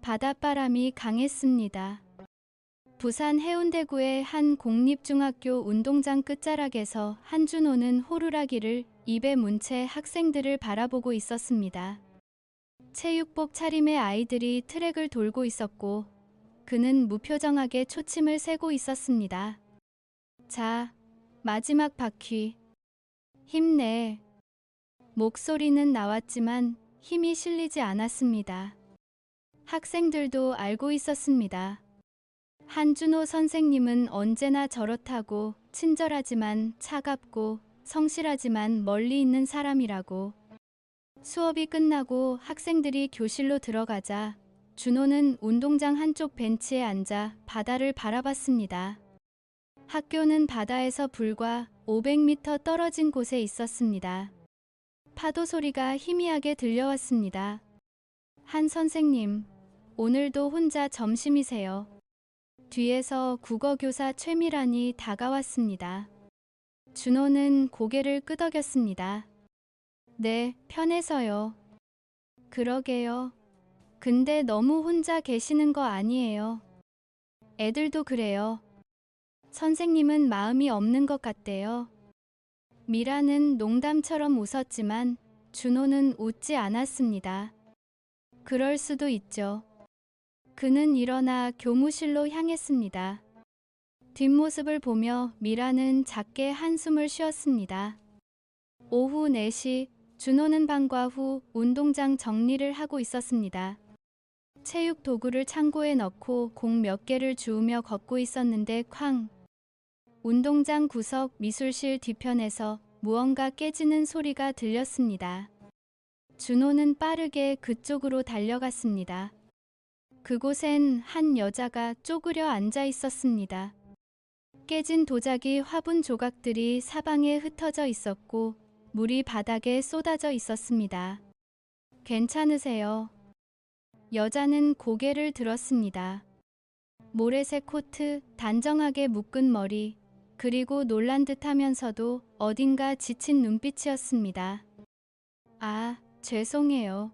바닷바람이 강했습니다. 부산 해운대구의 한 공립중학교 운동장 끝자락에서 한준호는 호루라기를 입에 문 채 학생들을 바라보고 있었습니다. 체육복 차림의 아이들이 트랙을 돌고 있었고 그는 무표정하게 초침을 세고 있었습니다. 자, 마지막 바퀴. 힘내. 목소리는 나왔지만 힘이 실리지 않았습니다. 학생들도 알고 있었습니다. 한준호 선생님은 언제나 저렇다고 친절하지만 차갑고 성실하지만 멀리 있는 사람이라고. 수업이 끝나고 학생들이 교실로 들어가자 준호는 운동장 한쪽 벤치에 앉아 바다를 바라봤습니다. 학교는 바다에서 불과 500m 떨어진 곳에 있었습니다. 파도 소리가 희미하게 들려왔습니다. 한 선생님, 오늘도 혼자 점심이세요. 뒤에서 국어교사 최미란이 다가왔습니다. 준호는 고개를 끄덕였습니다. 네, 편해서요. 그러게요. 근데 너무 혼자 계시는 거 아니에요. 애들도 그래요. 선생님은 마음이 없는 것 같대요. 미라는 농담처럼 웃었지만 준호는 웃지 않았습니다. 그럴 수도 있죠. 그는 일어나 교무실로 향했습니다. 뒷모습을 보며 미라는 작게 한숨을 쉬었습니다. 오후 4시 준호는 방과 후 운동장 정리를 하고 있었습니다. 체육 도구를 창고에 넣고 공 몇 개를 주우며 걷고 있었는데 쾅! 운동장 구석 미술실 뒤편에서 무언가 깨지는 소리가 들렸습니다. 준호는 빠르게 그쪽으로 달려갔습니다. 그곳엔 한 여자가 쪼그려 앉아 있었습니다. 깨진 도자기 화분 조각들이 사방에 흩어져 있었고 물이 바닥에 쏟아져 있었습니다. 괜찮으세요? 여자는 고개를 들었습니다. 모래색 코트, 단정하게 묶은 머리, 그리고 놀란 듯 하면서도 어딘가 지친 눈빛이었습니다. 아, 죄송해요.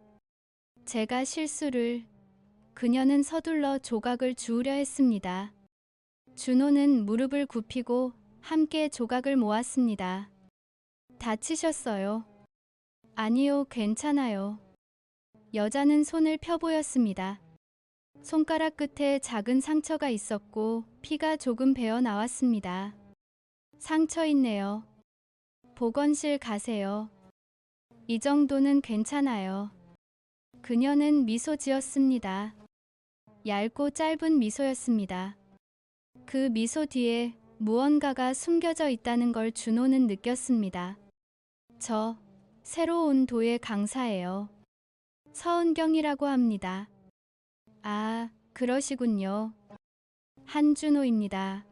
제가 실수를... 그녀는 서둘러 조각을 주우려 했습니다. 준호는 무릎을 굽히고 함께 조각을 모았습니다. 다치셨어요? 아니요, 괜찮아요. 여자는 손을 펴 보였습니다. 손가락 끝에 작은 상처가 있었고 피가 조금 배어 나왔습니다. 상처 있네요. 보건실 가세요. 이 정도는 괜찮아요. 그녀는 미소 지었습니다. 얇고 짧은 미소였습니다. 그 미소 뒤에 무언가가 숨겨져 있다는 걸 준호는 느꼈습니다. 저 새로 온 도예 강사예요. 서은경이라고 합니다. 아, 그러시군요. 한준호입니다.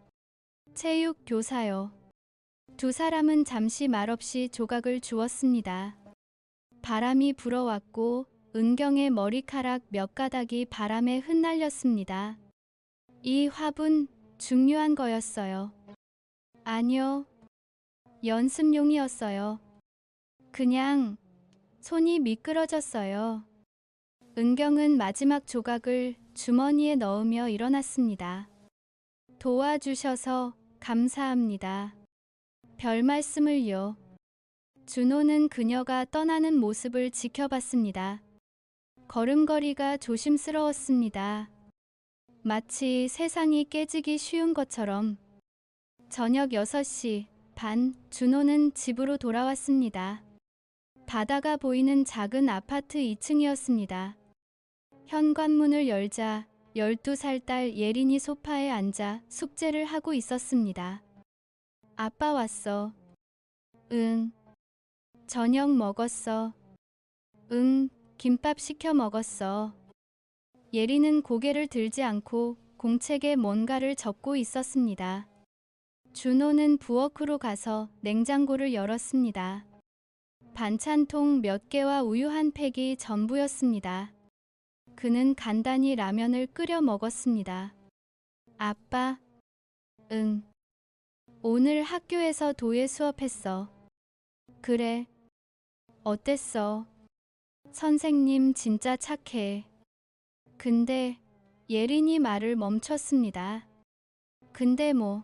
체육 교사요. 두 사람은 잠시 말없이 조각을 주었습니다. 바람이 불어왔고 은경의 머리카락 몇 가닥이 바람에 흩날렸습니다. 이 화분 중요한 거였어요. 아니요. 연습용이었어요. 그냥 손이 미끄러졌어요. 은경은 마지막 조각을 주머니에 넣으며 일어났습니다. 도와주셔서 감사합니다. 별 말씀을요. 준호는 그녀가 떠나는 모습을 지켜봤습니다. 걸음걸이가 조심스러웠습니다. 마치 세상이 깨지기 쉬운 것처럼. 저녁 6시 반 준호는 집으로 돌아왔습니다. 바다가 보이는 작은 아파트 2층이었습니다. 현관문을 열자 12살 딸 예린이 소파에 앉아 숙제를 하고 있었습니다. 아빠 왔어. 응. 저녁 먹었어. 응, 김밥 시켜 먹었어. 예린은 고개를 들지 않고 공책에 뭔가를 적고 있었습니다. 준호는 부엌으로 가서 냉장고를 열었습니다. 반찬통 몇 개와 우유 한 팩이 전부였습니다. 그는 간단히 라면을 끓여 먹었습니다. 아빠? 응. 오늘 학교에서 도예 수업했어. 그래. 어땠어? 선생님 진짜 착해. 근데 예린이 말을 멈췄습니다. 근데 뭐,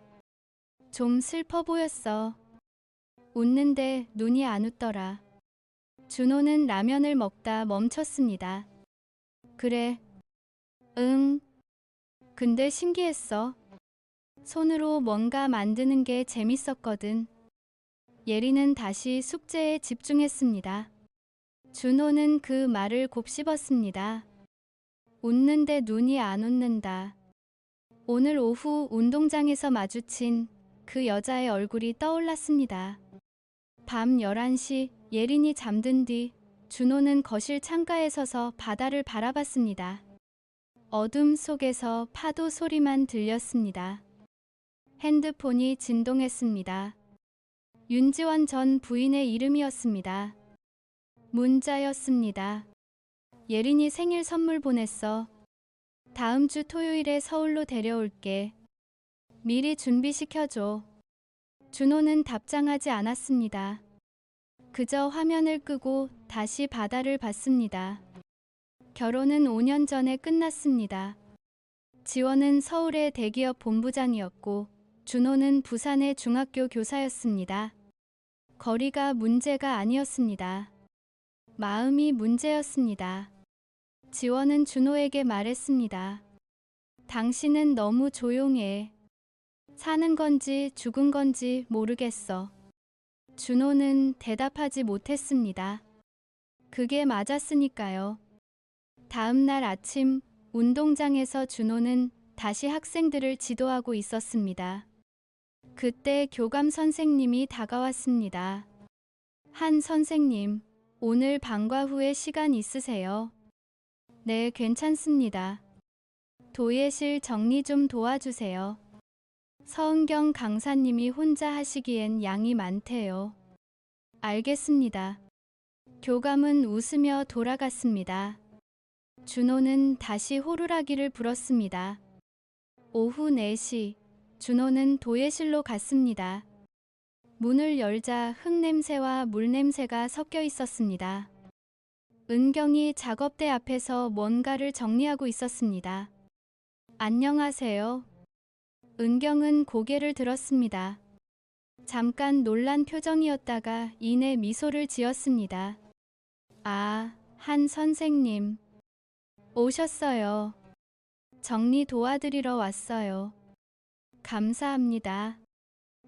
좀 슬퍼 보였어. 웃는데 눈이 안 웃더라. 준호는 라면을 먹다 멈췄습니다. 그래. 응. 근데 신기했어. 손으로 뭔가 만드는 게 재밌었거든. 예린은 다시 숙제에 집중했습니다. 준호는 그 말을 곱씹었습니다. 웃는데 눈이 안 웃는다. 오늘 오후 운동장에서 마주친 그 여자의 얼굴이 떠올랐습니다. 밤 11시 예린이 잠든 뒤 준호는 거실 창가에 서서 바다를 바라봤습니다. 어둠 속에서 파도 소리만 들렸습니다. 핸드폰이 진동했습니다. 윤지원 전 부인의 이름이었습니다. 문자였습니다. 예린이 생일 선물 보냈어. 다음 주 토요일에 서울로 데려올게. 미리 준비시켜줘. 준호는 답장하지 않았습니다. 그저 화면을 끄고 다시 바다를 봤습니다. 결혼은 5년 전에 끝났습니다. 지원은 서울의 대기업 본부장이었고 준호는 부산의 중학교 교사였습니다. 거리가 문제가 아니었습니다. 마음이 문제였습니다. 지원은 준호에게 말했습니다. 당신은 너무 조용해. 사는 건지 죽은 건지 모르겠어. 준호는 대답하지 못했습니다. 그게 맞았으니까요. 다음 날 아침 운동장에서 준호는 다시 학생들을 지도하고 있었습니다. 그때 교감 선생님이 다가왔습니다. 한 선생님, 오늘 방과 후에 시간 있으세요? 네, 괜찮습니다. 도예실 정리 좀 도와주세요. 서은경 강사님이 혼자 하시기엔 양이 많대요. 알겠습니다. 교감은 웃으며 돌아갔습니다. 준호는 다시 호루라기를 불었습니다. 오후 4시, 준호는 도예실로 갔습니다. 문을 열자 흙냄새와 물냄새가 섞여 있었습니다. 은경이 작업대 앞에서 뭔가를 정리하고 있었습니다. 안녕하세요. 은경은 고개를 들었습니다. 잠깐 놀란 표정이었다가 이내 미소를 지었습니다. 아, 한 선생님. 오셨어요. 정리 도와드리러 왔어요. 감사합니다.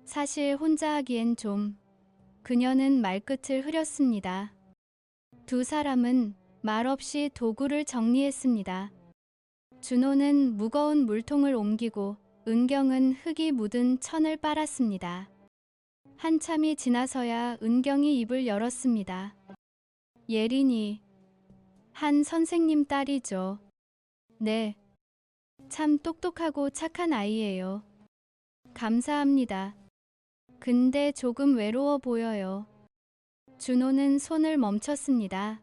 사실 혼자 하기엔 좀. 그녀는 말끝을 흐렸습니다. 두 사람은 말없이 도구를 정리했습니다. 준호는 무거운 물통을 옮기고 은경은 흙이 묻은 천을 빨았습니다. 한참이 지나서야 은경이 입을 열었습니다. 예린이, 한 선생님 딸이죠. 네. 참 똑똑하고 착한 아이예요. 감사합니다. 근데 조금 외로워 보여요. 준호는 손을 멈췄습니다.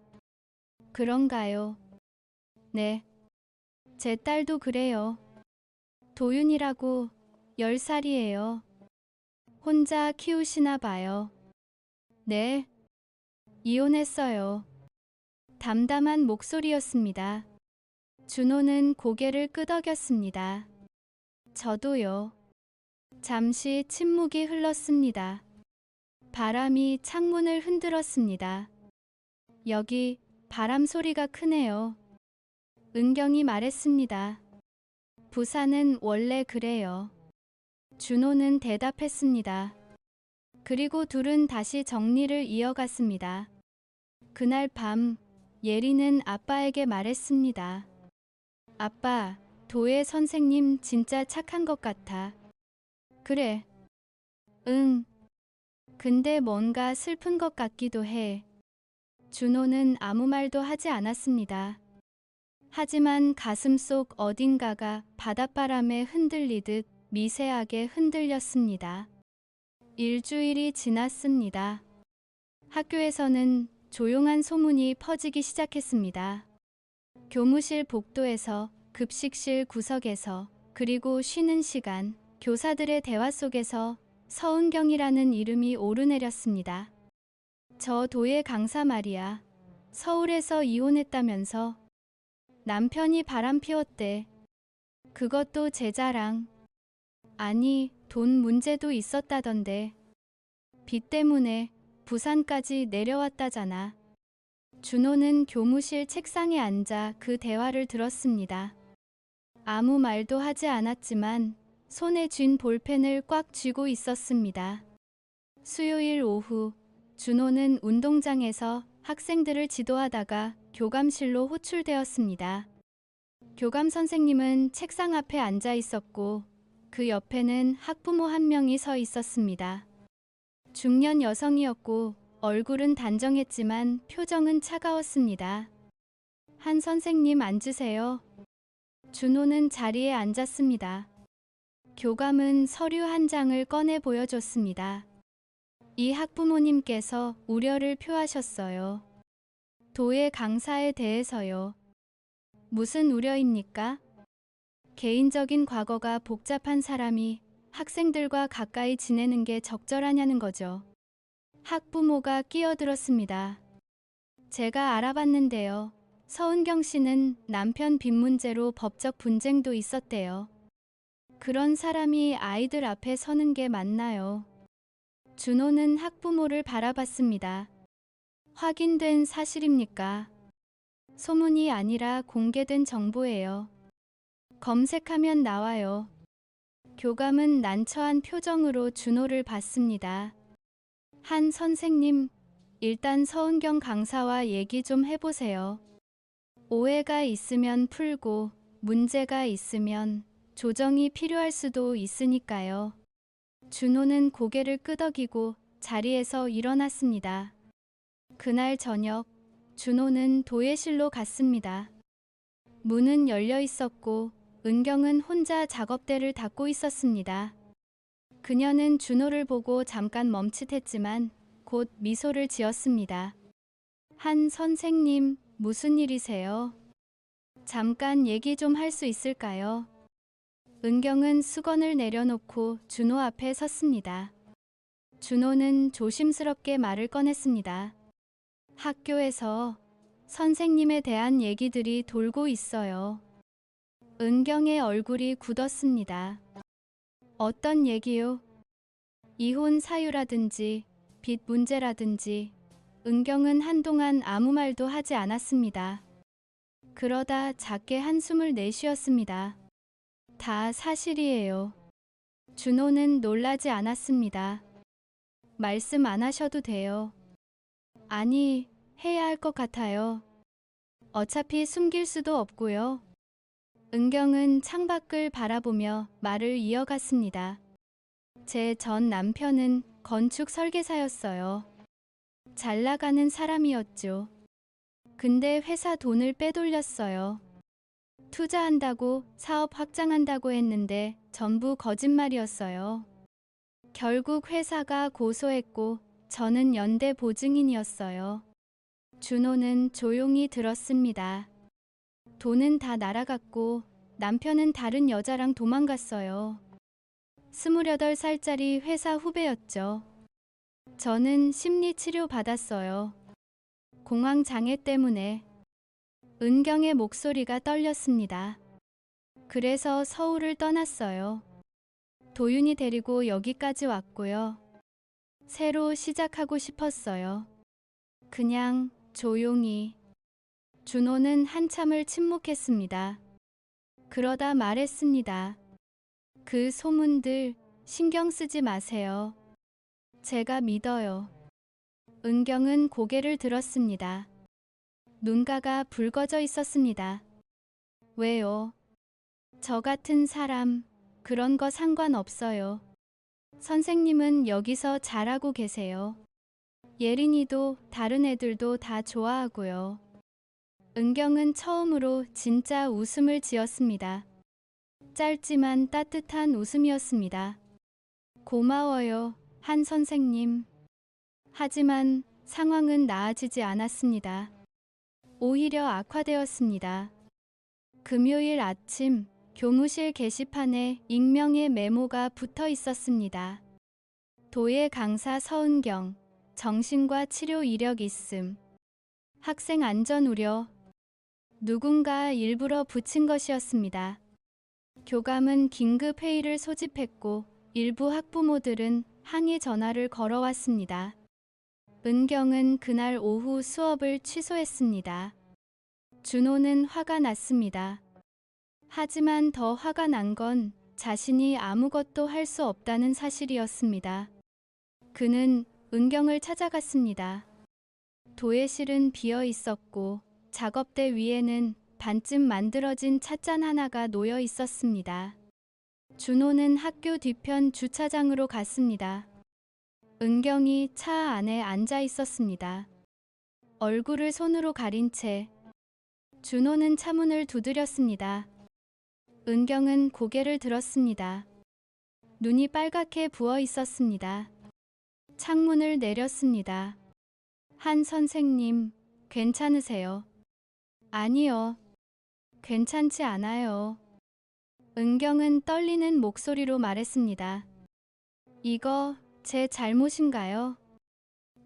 그런가요? 네. 제 딸도 그래요. 도윤이라고 10살이에요. 혼자 키우시나 봐요. 네. 이혼했어요. 담담한 목소리였습니다. 준호는 고개를 끄덕였습니다. 저도요. 잠시 침묵이 흘렀습니다. 바람이 창문을 흔들었습니다. 여기 바람 소리가 크네요. 은경이 말했습니다. 부산은 원래 그래요. 준호는 대답했습니다. 그리고 둘은 다시 정리를 이어갔습니다. 그날 밤 예린은 아빠에게 말했습니다. 아빠, 도예 선생님 진짜 착한 것 같아. 그래. 응. 근데 뭔가 슬픈 것 같기도 해. 준호는 아무 말도 하지 않았습니다. 하지만 가슴속 어딘가가 바닷바람에 흔들리듯 미세하게 흔들렸습니다. 일주일이 지났습니다. 학교에서는 조용한 소문이 퍼지기 시작했습니다. 교무실 복도에서, 급식실 구석에서, 그리고 쉬는 시간, 교사들의 대화 속에서 서은경이라는 이름이 오르내렸습니다. 저 도예 강사 말이야. 서울에서 이혼했다면서. 남편이 바람 피웠대. 그것도 제 자랑. 아니, 돈 문제도 있었다던데. 빚 때문에 부산까지 내려왔다잖아. 준호는 교무실 책상에 앉아 그 대화를 들었습니다. 아무 말도 하지 않았지만 손에 쥔 볼펜을 꽉 쥐고 있었습니다. 수요일 오후, 준호는 운동장에서 학생들을 지도하다가 교감실로 호출되었습니다. 교감 선생님은 책상 앞에 앉아 있었고 그 옆에는 학부모 한 명이 서 있었습니다. 중년 여성이었고 얼굴은 단정했지만 표정은 차가웠습니다. 한 선생님 앉으세요. 준호는 자리에 앉았습니다. 교감은 서류 한 장을 꺼내 보여줬습니다. 이 학부모님께서 우려를 표하셨어요. 도예 강사에 대해서요. 무슨 우려입니까? 개인적인 과거가 복잡한 사람이 학생들과 가까이 지내는 게 적절하냐는 거죠. 학부모가 끼어들었습니다. 제가 알아봤는데요. 서은경 씨는 남편 빚 문제로 법적 분쟁도 있었대요. 그런 사람이 아이들 앞에 서는 게 맞나요? 준호는 학부모를 바라봤습니다. 확인된 사실입니까? 소문이 아니라 공개된 정보예요. 검색하면 나와요. 교감은 난처한 표정으로 준호를 봤습니다. 한 선생님, 일단 서은경 강사와 얘기 좀 해보세요. 오해가 있으면 풀고 문제가 있으면 조정이 필요할 수도 있으니까요. 준호는 고개를 끄덕이고 자리에서 일어났습니다. 그날 저녁, 준호는 도예실로 갔습니다. 문은 열려 있었고 은경은 혼자 작업대를 닦고 있었습니다. 그녀는 준호를 보고 잠깐 멈칫했지만 곧 미소를 지었습니다. 한 선생님, 무슨 일이세요? 잠깐 얘기 좀 할 수 있을까요? 은경은 수건을 내려놓고 준호 앞에 섰습니다. 준호는 조심스럽게 말을 꺼냈습니다. 학교에서 선생님에 대한 얘기들이 돌고 있어요. 은경의 얼굴이 굳었습니다. 어떤 얘기요? 이혼 사유라든지 빚 문제라든지. 은경은 한동안 아무 말도 하지 않았습니다. 그러다 작게 한숨을 내쉬었습니다. 다 사실이에요. 준호는 놀라지 않았습니다. 말씀 안 하셔도 돼요. 아니, 해야 할 것 같아요. 어차피 숨길 수도 없고요. 은경은 창밖을 바라보며 말을 이어갔습니다. 제 전 남편은 건축 설계사였어요. 잘 나가는 사람이었죠. 근데 회사 돈을 빼돌렸어요. 투자한다고 사업 확장한다고 했는데 전부 거짓말이었어요. 결국 회사가 고소했고 저는 연대 보증인이었어요. 준호는 조용히 들었습니다. 돈은 다 날아갔고 남편은 다른 여자랑 도망갔어요. 28살짜리 회사 후배였죠. 저는 심리치료 받았어요. 공황장애 때문에. 은경의 목소리가 떨렸습니다. 그래서 서울을 떠났어요. 도윤이 데리고 여기까지 왔고요. 새로 시작하고 싶었어요. 그냥 조용히. 준호는 한참을 침묵했습니다. 그러다 말했습니다. 그 소문들 신경 쓰지 마세요. 제가 믿어요. 은경은 고개를 들었습니다. 눈가가 붉어져 있었습니다. 왜요? 저 같은 사람, 그런 거 상관없어요. 선생님은 여기서 잘하고 계세요. 예린이도 다른 애들도 다 좋아하고요. 은경은 처음으로 진짜 웃음을 지었습니다. 짧지만 따뜻한 웃음이었습니다. 고마워요, 한 선생님. 하지만 상황은 나아지지 않았습니다. 오히려 악화되었습니다. 금요일 아침 교무실 게시판에 익명의 메모가 붙어 있었습니다. 도예 강사 서은경, 정신과 치료 이력 있음. 학생 안전 우려. 누군가 일부러 붙인 것이었습니다. 교감은 긴급 회의를 소집했고 일부 학부모들은 항의 전화를 걸어왔습니다. 은경은 그날 오후 수업을 취소했습니다. 준호는 화가 났습니다. 하지만 더 화가 난 건 자신이 아무것도 할 수 없다는 사실이었습니다. 그는 은경을 찾아갔습니다. 도예실은 비어 있었고 작업대 위에는 반쯤 만들어진 찻잔 하나가 놓여 있었습니다. 준호는 학교 뒤편 주차장으로 갔습니다. 은경이 차 안에 앉아 있었습니다. 얼굴을 손으로 가린 채 준호는 차문을 두드렸습니다. 은경은 고개를 들었습니다. 눈이 빨갛게 부어 있었습니다. 창문을 내렸습니다. 한 선생님, 괜찮으세요? 아니요. 괜찮지 않아요. 은경은 떨리는 목소리로 말했습니다. 이거 제 잘못인가요?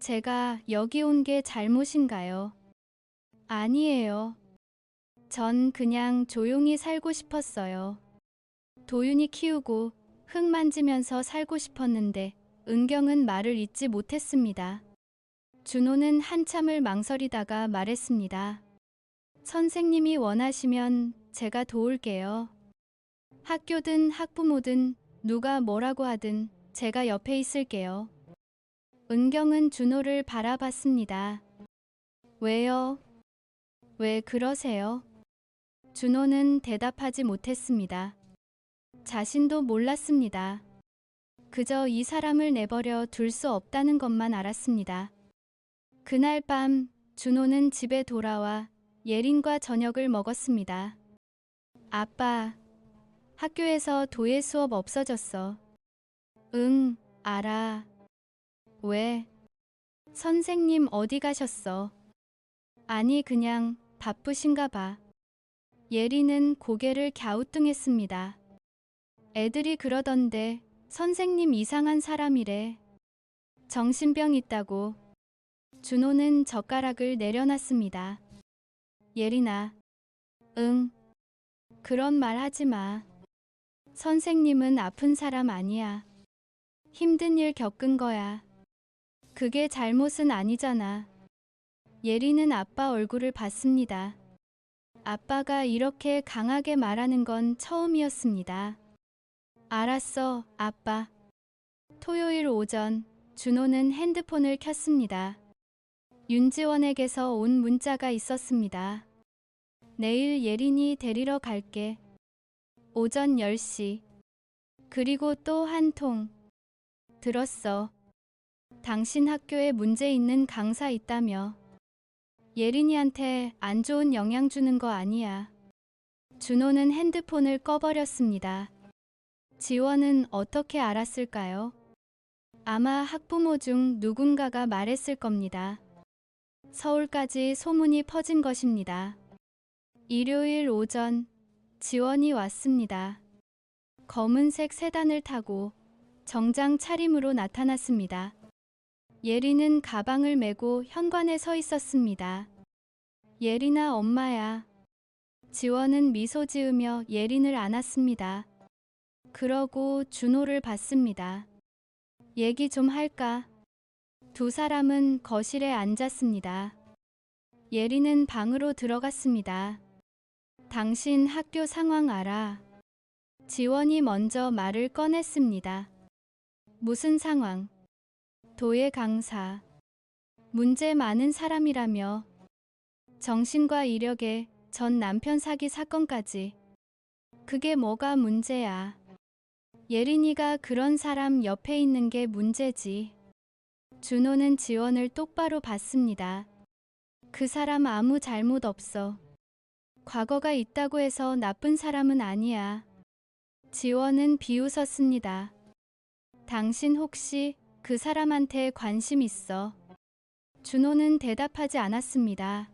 제가 여기 온 게 잘못인가요? 아니에요. 전 그냥 조용히 살고 싶었어요. 도윤이 키우고 흙 만지면서 살고 싶었는데 은경은 말을 잇지 못했습니다. 준호는 한참을 망설이다가 말했습니다. 선생님이 원하시면 제가 도울게요. 학교든 학부모든 누가 뭐라고 하든 제가 옆에 있을게요. 은경은 준호를 바라봤습니다. 왜요? 왜 그러세요? 준호는 대답하지 못했습니다. 자신도 몰랐습니다. 그저 이 사람을 내버려 둘 수 없다는 것만 알았습니다. 그날 밤 준호는 집에 돌아와 예린과 저녁을 먹었습니다. 아빠, 학교에서 도예 수업 없어졌어. 응, 알아. 왜? 선생님 어디 가셨어? 아니, 그냥 바쁘신가 봐. 예린은 고개를 갸우뚱했습니다. 애들이 그러던데 선생님 이상한 사람이래. 정신병 있다고. 준호는 젓가락을 내려놨습니다. 예린아. 응. 그런 말 하지 마. 선생님은 아픈 사람 아니야. 힘든 일 겪은 거야. 그게 잘못은 아니잖아. 예린은 아빠 얼굴을 봤습니다. 아빠가 이렇게 강하게 말하는 건 처음이었습니다. 알았어, 아빠. 토요일 오전 준호는 핸드폰을 켰습니다. 윤지원에게서 온 문자가 있었습니다. 내일 예린이 데리러 갈게. 오전 10시. 그리고 또 한 통. 들었어. 당신 학교에 문제 있는 강사 있다며. 예린이한테 안 좋은 영향 주는 거 아니야. 준호는 핸드폰을 꺼버렸습니다. 지원은 어떻게 알았을까요? 아마 학부모 중 누군가가 말했을 겁니다. 서울까지 소문이 퍼진 것입니다. 일요일 오전 지원이 왔습니다. 검은색 세단을 타고 정장 차림으로 나타났습니다. 예린은 가방을 메고 현관에 서 있었습니다. 예린아, 엄마야. 지원은 미소 지으며 예린을 안았습니다. 그러고 준호를 봤습니다. 얘기 좀 할까? 두 사람은 거실에 앉았습니다. 예린은 방으로 들어갔습니다. 당신 학교 상황 알아? 지원이 먼저 말을 꺼냈습니다. 무슨 상황? 도예 강사. 문제 많은 사람이라며. 정신과 이력에 전 남편 사기 사건까지. 그게 뭐가 문제야. 예린이가 그런 사람 옆에 있는 게 문제지. 준호는 지원을 똑바로 봤습니다. 그 사람 아무 잘못 없어. 과거가 있다고 해서 나쁜 사람은 아니야. 지원은 비웃었습니다. 당신 혹시 그 사람한테 관심 있어? 준호는 대답하지 않았습니다.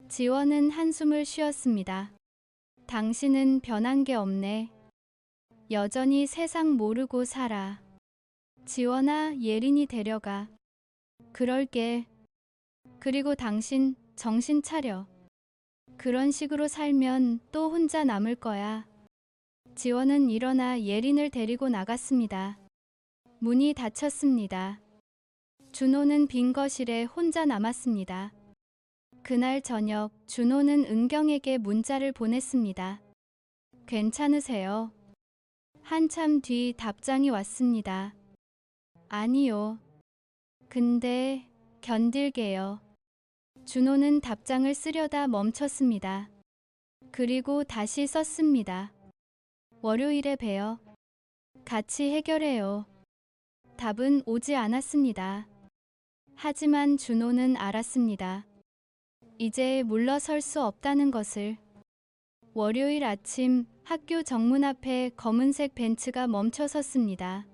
지원은 한숨을 쉬었습니다. 당신은 변한 게 없네. 여전히 세상 모르고 살아. 지원아, 예린이 데려가. 그럴게. 그리고 당신 정신 차려. 그런 식으로 살면 또 혼자 남을 거야. 지원은 일어나 예린을 데리고 나갔습니다. 문이 닫혔습니다. 준호는 빈 거실에 혼자 남았습니다. 그날 저녁 준호는 은경에게 문자를 보냈습니다. 괜찮으세요? 한참 뒤 답장이 왔습니다. 아니요. 근데 견딜게요. 준호는 답장을 쓰려다 멈췄습니다. 그리고 다시 썼습니다. 월요일에 봬요. 같이 해결해요. 답은 오지 않았습니다. 하지만 준호는 알았습니다. 이제 물러설 수 없다는 것을. 월요일 아침 학교 정문 앞에 검은색 벤츠가 멈춰 섰습니다.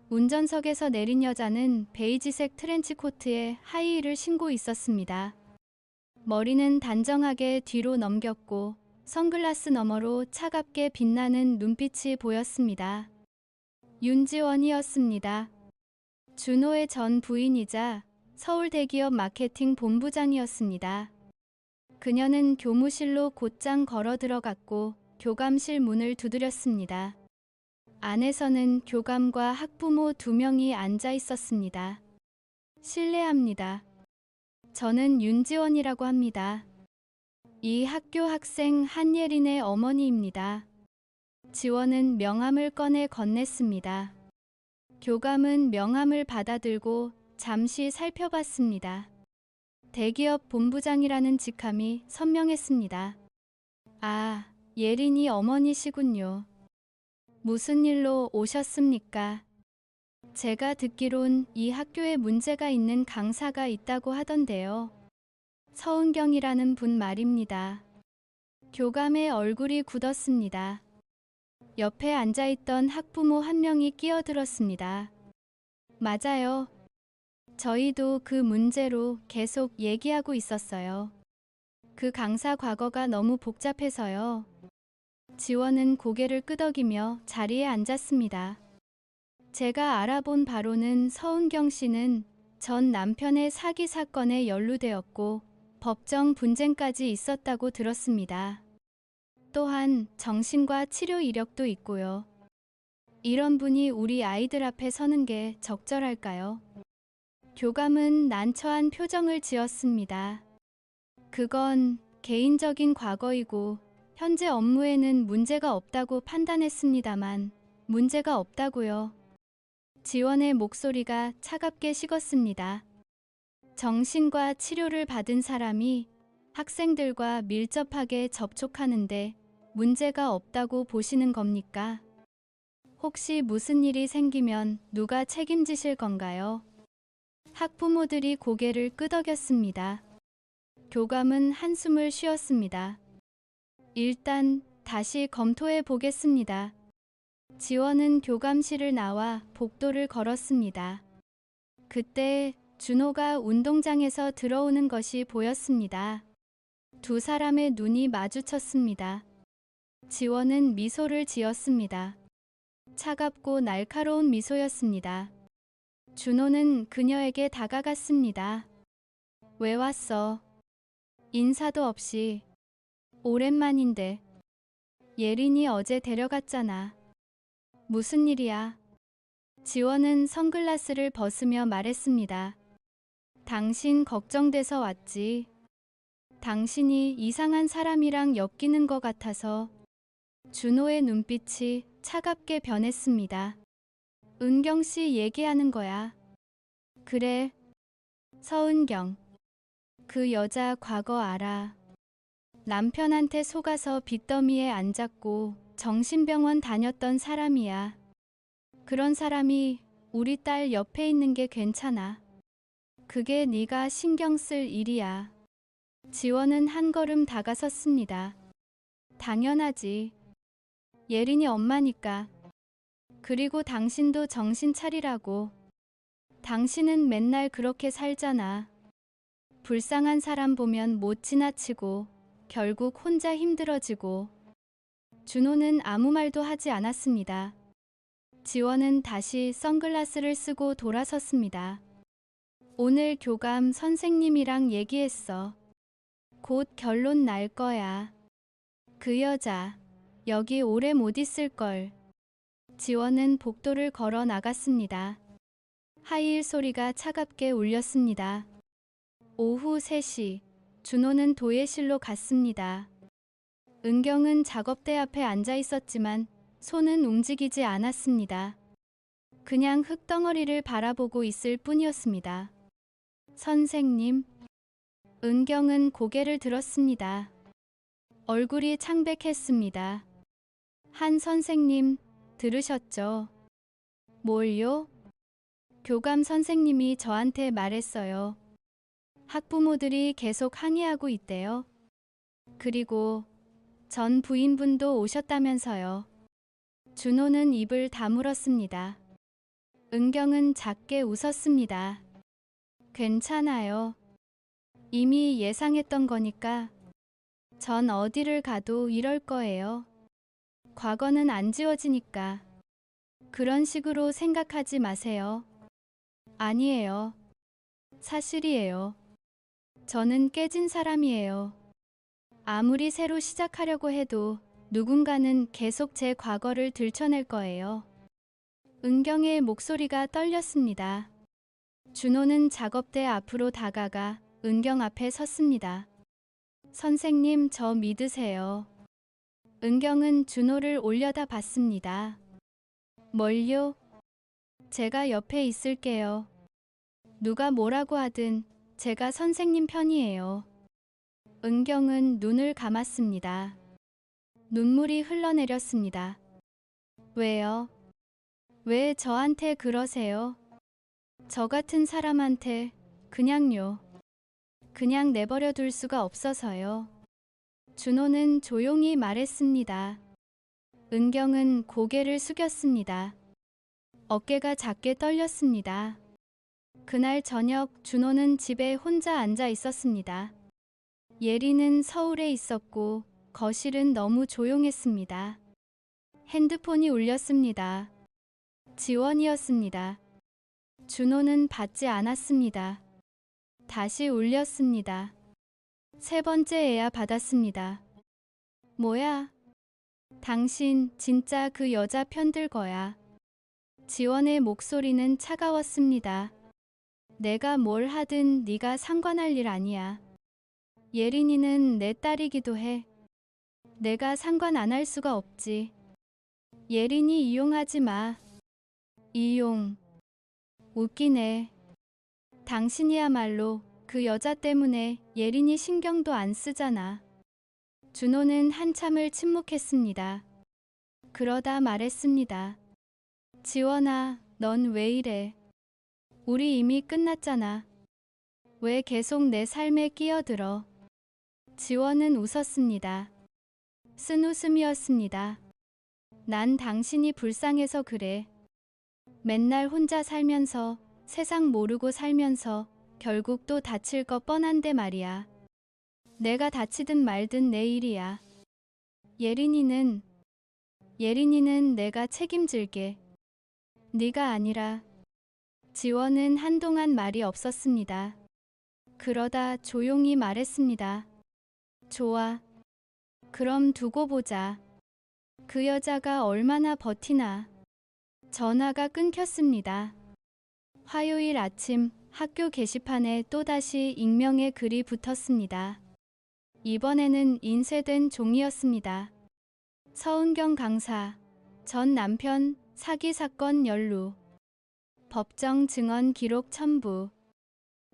운전석에서 내린 여자는 베이지색 트렌치 코트에 하이힐을 신고 있었습니다. 머리는 단정하게 뒤로 넘겼고 선글라스 너머로 차갑게 빛나는 눈빛이 보였습니다. 윤지원이었습니다. 준호의 전 부인이자 서울 대기업 마케팅 본부장이었습니다. 그녀는 교무실로 곧장 걸어 들어갔고 교감실 문을 두드렸습니다. 안에서는 교감과 학부모 2명이 앉아 있었습니다. 실례합니다. 저는 윤지원이라고 합니다. 이 학교 학생 한예린의 어머니입니다. 지원은 명함을 꺼내 건넸습니다. 교감은 명함을 받아들고 잠시 살펴봤습니다. 대기업 본부장이라는 직함이 선명했습니다. 아, 예린이 어머니시군요. 무슨 일로 오셨습니까? 제가 듣기론 이 학교에 문제가 있는 강사가 있다고 하던데요. 서은경이라는 분 말입니다. 교감의 얼굴이 굳었습니다. 옆에 앉아있던 학부모 한 명이 끼어들었습니다. 맞아요. 저희도 그 문제로 계속 얘기하고 있었어요. 그 강사 과거가 너무 복잡해서요. 지원은 고개를 끄덕이며 자리에 앉았습니다. 제가 알아본 바로는 서은경 씨는 전 남편의 사기 사건에 연루되었고 법정 분쟁까지 있었다고 들었습니다. 또한 정신과 치료 이력도 있고요. 이런 분이 우리 아이들 앞에 서는 게 적절할까요? 교감은 난처한 표정을 지었습니다. 그건 개인적인 과거이고 현재 업무에는 문제가 없다고 판단했습니다만 문제가 없다고요. 지원의 목소리가 차갑게 식었습니다. 정신과 치료를 받은 사람이 학생들과 밀접하게 접촉하는데 문제가 없다고 보시는 겁니까? 혹시 무슨 일이 생기면 누가 책임지실 건가요? 학부모들이 고개를 끄덕였습니다. 교감은 한숨을 쉬었습니다. 일단 다시 검토해 보겠습니다. 지원은 교감실을 나와 복도를 걸었습니다. 그때 준호가 운동장에서 들어오는 것이 보였습니다. 두 사람의 눈이 마주쳤습니다. 지원은 미소를 지었습니다. 차갑고 날카로운 미소였습니다. 준호는 그녀에게 다가갔습니다. 왜 왔어? 인사도 없이. 오랜만인데. 예린이 어제 데려갔잖아. 무슨 일이야? 지원은 선글라스를 벗으며 말했습니다. 당신 걱정돼서 왔지. 당신이 이상한 사람이랑 엮이는 것 같아서. 준호의 눈빛이 차갑게 변했습니다. 은경 씨 얘기하는 거야. 그래. 서은경. 그 여자 과거 알아. 남편한테 속아서 빚더미에 앉았고 정신병원 다녔던 사람이야. 그런 사람이 우리 딸 옆에 있는 게 괜찮아. 그게 네가 신경 쓸 일이야. 지원은 한 걸음 다가섰습니다. 당연하지. 예린이 엄마니까. 그리고 당신도 정신 차리라고. 당신은 맨날 그렇게 살잖아. 불쌍한 사람 보면 못 지나치고 결국 혼자 힘들어지고. 준호는 아무 말도 하지 않았습니다. 지원은 다시 선글라스를 쓰고 돌아섰습니다. 오늘 교감 선생님이랑 얘기했어. 곧 결론 날 거야. 그 여자 여기 오래 못 있을걸. 지원은 복도를 걸어 나갔습니다. 하이힐 소리가 차갑게 울렸습니다. 오후 3시 준호는 도예실로 갔습니다. 은경은 작업대 앞에 앉아 있었지만 손은 움직이지 않았습니다. 그냥 흙덩어리를 바라보고 있을 뿐이었습니다. 선생님. 은경은 고개를 들었습니다. 얼굴이 창백했습니다. 한 선생님, 들으셨죠? 뭘요? 교감 선생님이 저한테 말했어요. 학부모들이 계속 항의하고 있대요. 그리고 전 부인분도 오셨다면서요. 준호는 입을 다물었습니다. 은경은 작게 웃었습니다. 괜찮아요. 이미 예상했던 거니까. 전 어디를 가도 이럴 거예요. 과거는 안 지워지니까. 그런 식으로 생각하지 마세요. 아니에요. 사실이에요. 저는 깨진 사람이에요. 아무리 새로 시작하려고 해도 누군가는 계속 제 과거를 들춰낼 거예요. 은경의 목소리가 떨렸습니다. 준호는 작업대 앞으로 다가가 은경 앞에 섰습니다. 선생님, 저 믿으세요. 은경은 준호를 올려다 봤습니다. 뭘요? 제가 옆에 있을게요. 누가 뭐라고 하든 제가 선생님 편이에요. 은경은 눈을 감았습니다. 눈물이 흘러내렸습니다. 왜요? 왜 저한테 그러세요? 저 같은 사람한테 그냥요. 그냥 내버려 둘 수가 없어서요. 준호는 조용히 말했습니다. 은경은 고개를 숙였습니다. 어깨가 작게 떨렸습니다. 그날 저녁 준호는 집에 혼자 앉아 있었습니다. 예리는 서울에 있었고 거실은 너무 조용했습니다. 핸드폰이 울렸습니다. 지원이었습니다. 준호는 받지 않았습니다. 다시 울렸습니다. 3번째에야 받았습니다. 뭐야? 당신 진짜 그 여자 편들 거야. 지원의 목소리는 차가웠습니다. 내가 뭘 하든 네가 상관할 일 아니야. 예린이는 내 딸이기도 해. 내가 상관 안 할 수가 없지. 예린이 이용하지 마. 이용. 웃기네. 당신이야말로 그 여자 때문에 예린이 신경도 안 쓰잖아. 준호는 한참을 침묵했습니다. 그러다 말했습니다. 지원아, 넌 왜 이래? 우리 이미 끝났잖아. 왜 계속 내 삶에 끼어들어? 지원은 웃었습니다. 쓴 웃음이었습니다. 난 당신이 불쌍해서 그래. 맨날 혼자 살면서 세상 모르고 살면서 결국 또 다칠 거 뻔한데 말이야. 내가 다치든 말든 내 일이야. 예린이는 내가 책임질게. 네가 아니라. 지원은 한동안 말이 없었습니다. 그러다 조용히 말했습니다. 좋아. 그럼 두고 보자. 그 여자가 얼마나 버티나. 전화가 끊겼습니다. 화요일 아침 학교 게시판에 또다시 익명의 글이 붙었습니다. 이번에는 인쇄된 종이였습니다. 서은경 강사, 전 남편 사기 사건 연루, 법정 증언 기록 첨부,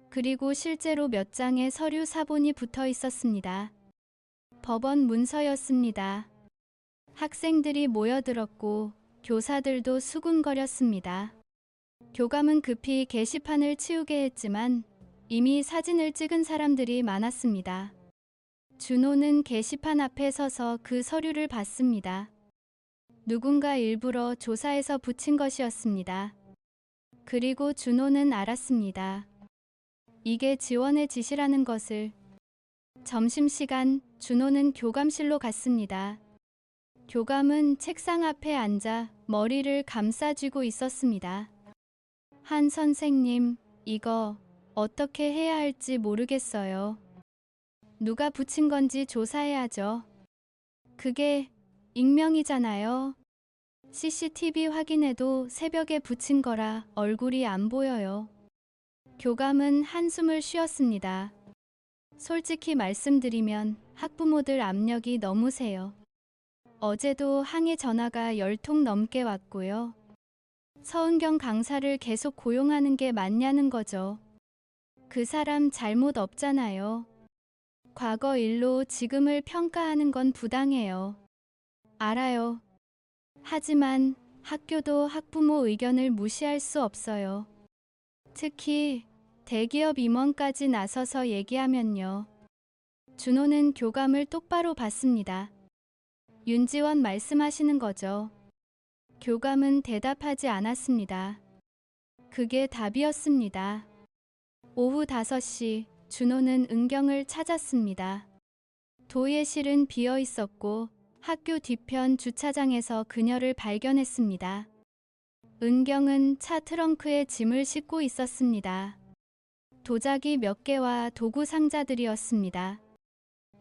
그리고 실제로 몇 장의 서류 사본이 붙어 있었습니다. 법원 문서였습니다. 학생들이 모여들었고 교사들도 수군거렸습니다. 교감은 급히 게시판을 치우게 했지만 이미 사진을 찍은 사람들이 많았습니다. 준호는 게시판 앞에 서서 그 서류를 봤습니다. 누군가 일부러 조사해서 붙인 것이었습니다. 그리고 준호는 알았습니다. 이게 지원의 짓이라는 것을. 점심시간 준호는 교감실로 갔습니다. 교감은 책상 앞에 앉아 머리를 감싸쥐고 있었습니다. 한 선생님, 이거 어떻게 해야 할지 모르겠어요. 누가 붙인 건지 조사해야죠. 그게 익명이잖아요. CCTV 확인해도 새벽에 붙인 거라 얼굴이 안 보여요. 교감은 한숨을 쉬었습니다. 솔직히 말씀드리면 학부모들 압력이 너무 세요. 어제도 항해 전화가 10통 넘게 왔고요. 서은경 강사를 계속 고용하는 게 맞냐는 거죠. 그 사람 잘못 없잖아요. 과거 일로 지금을 평가하는 건 부당해요. 알아요. 하지만 학교도 학부모 의견을 무시할 수 없어요. 특히 대기업 임원까지 나서서 얘기하면요. 준호는 교감을 똑바로 봤습니다. 윤지원 말씀하시는 거죠. 교감은 대답하지 않았습니다. 그게 답이었습니다. 오후 5시 준호는 은경을 찾았습니다. 도예실은 비어 있었고 학교 뒤편 주차장에서 그녀를 발견했습니다. 은경은 차 트렁크에 짐을 싣고 있었습니다. 도자기 몇 개와 도구 상자들이었습니다.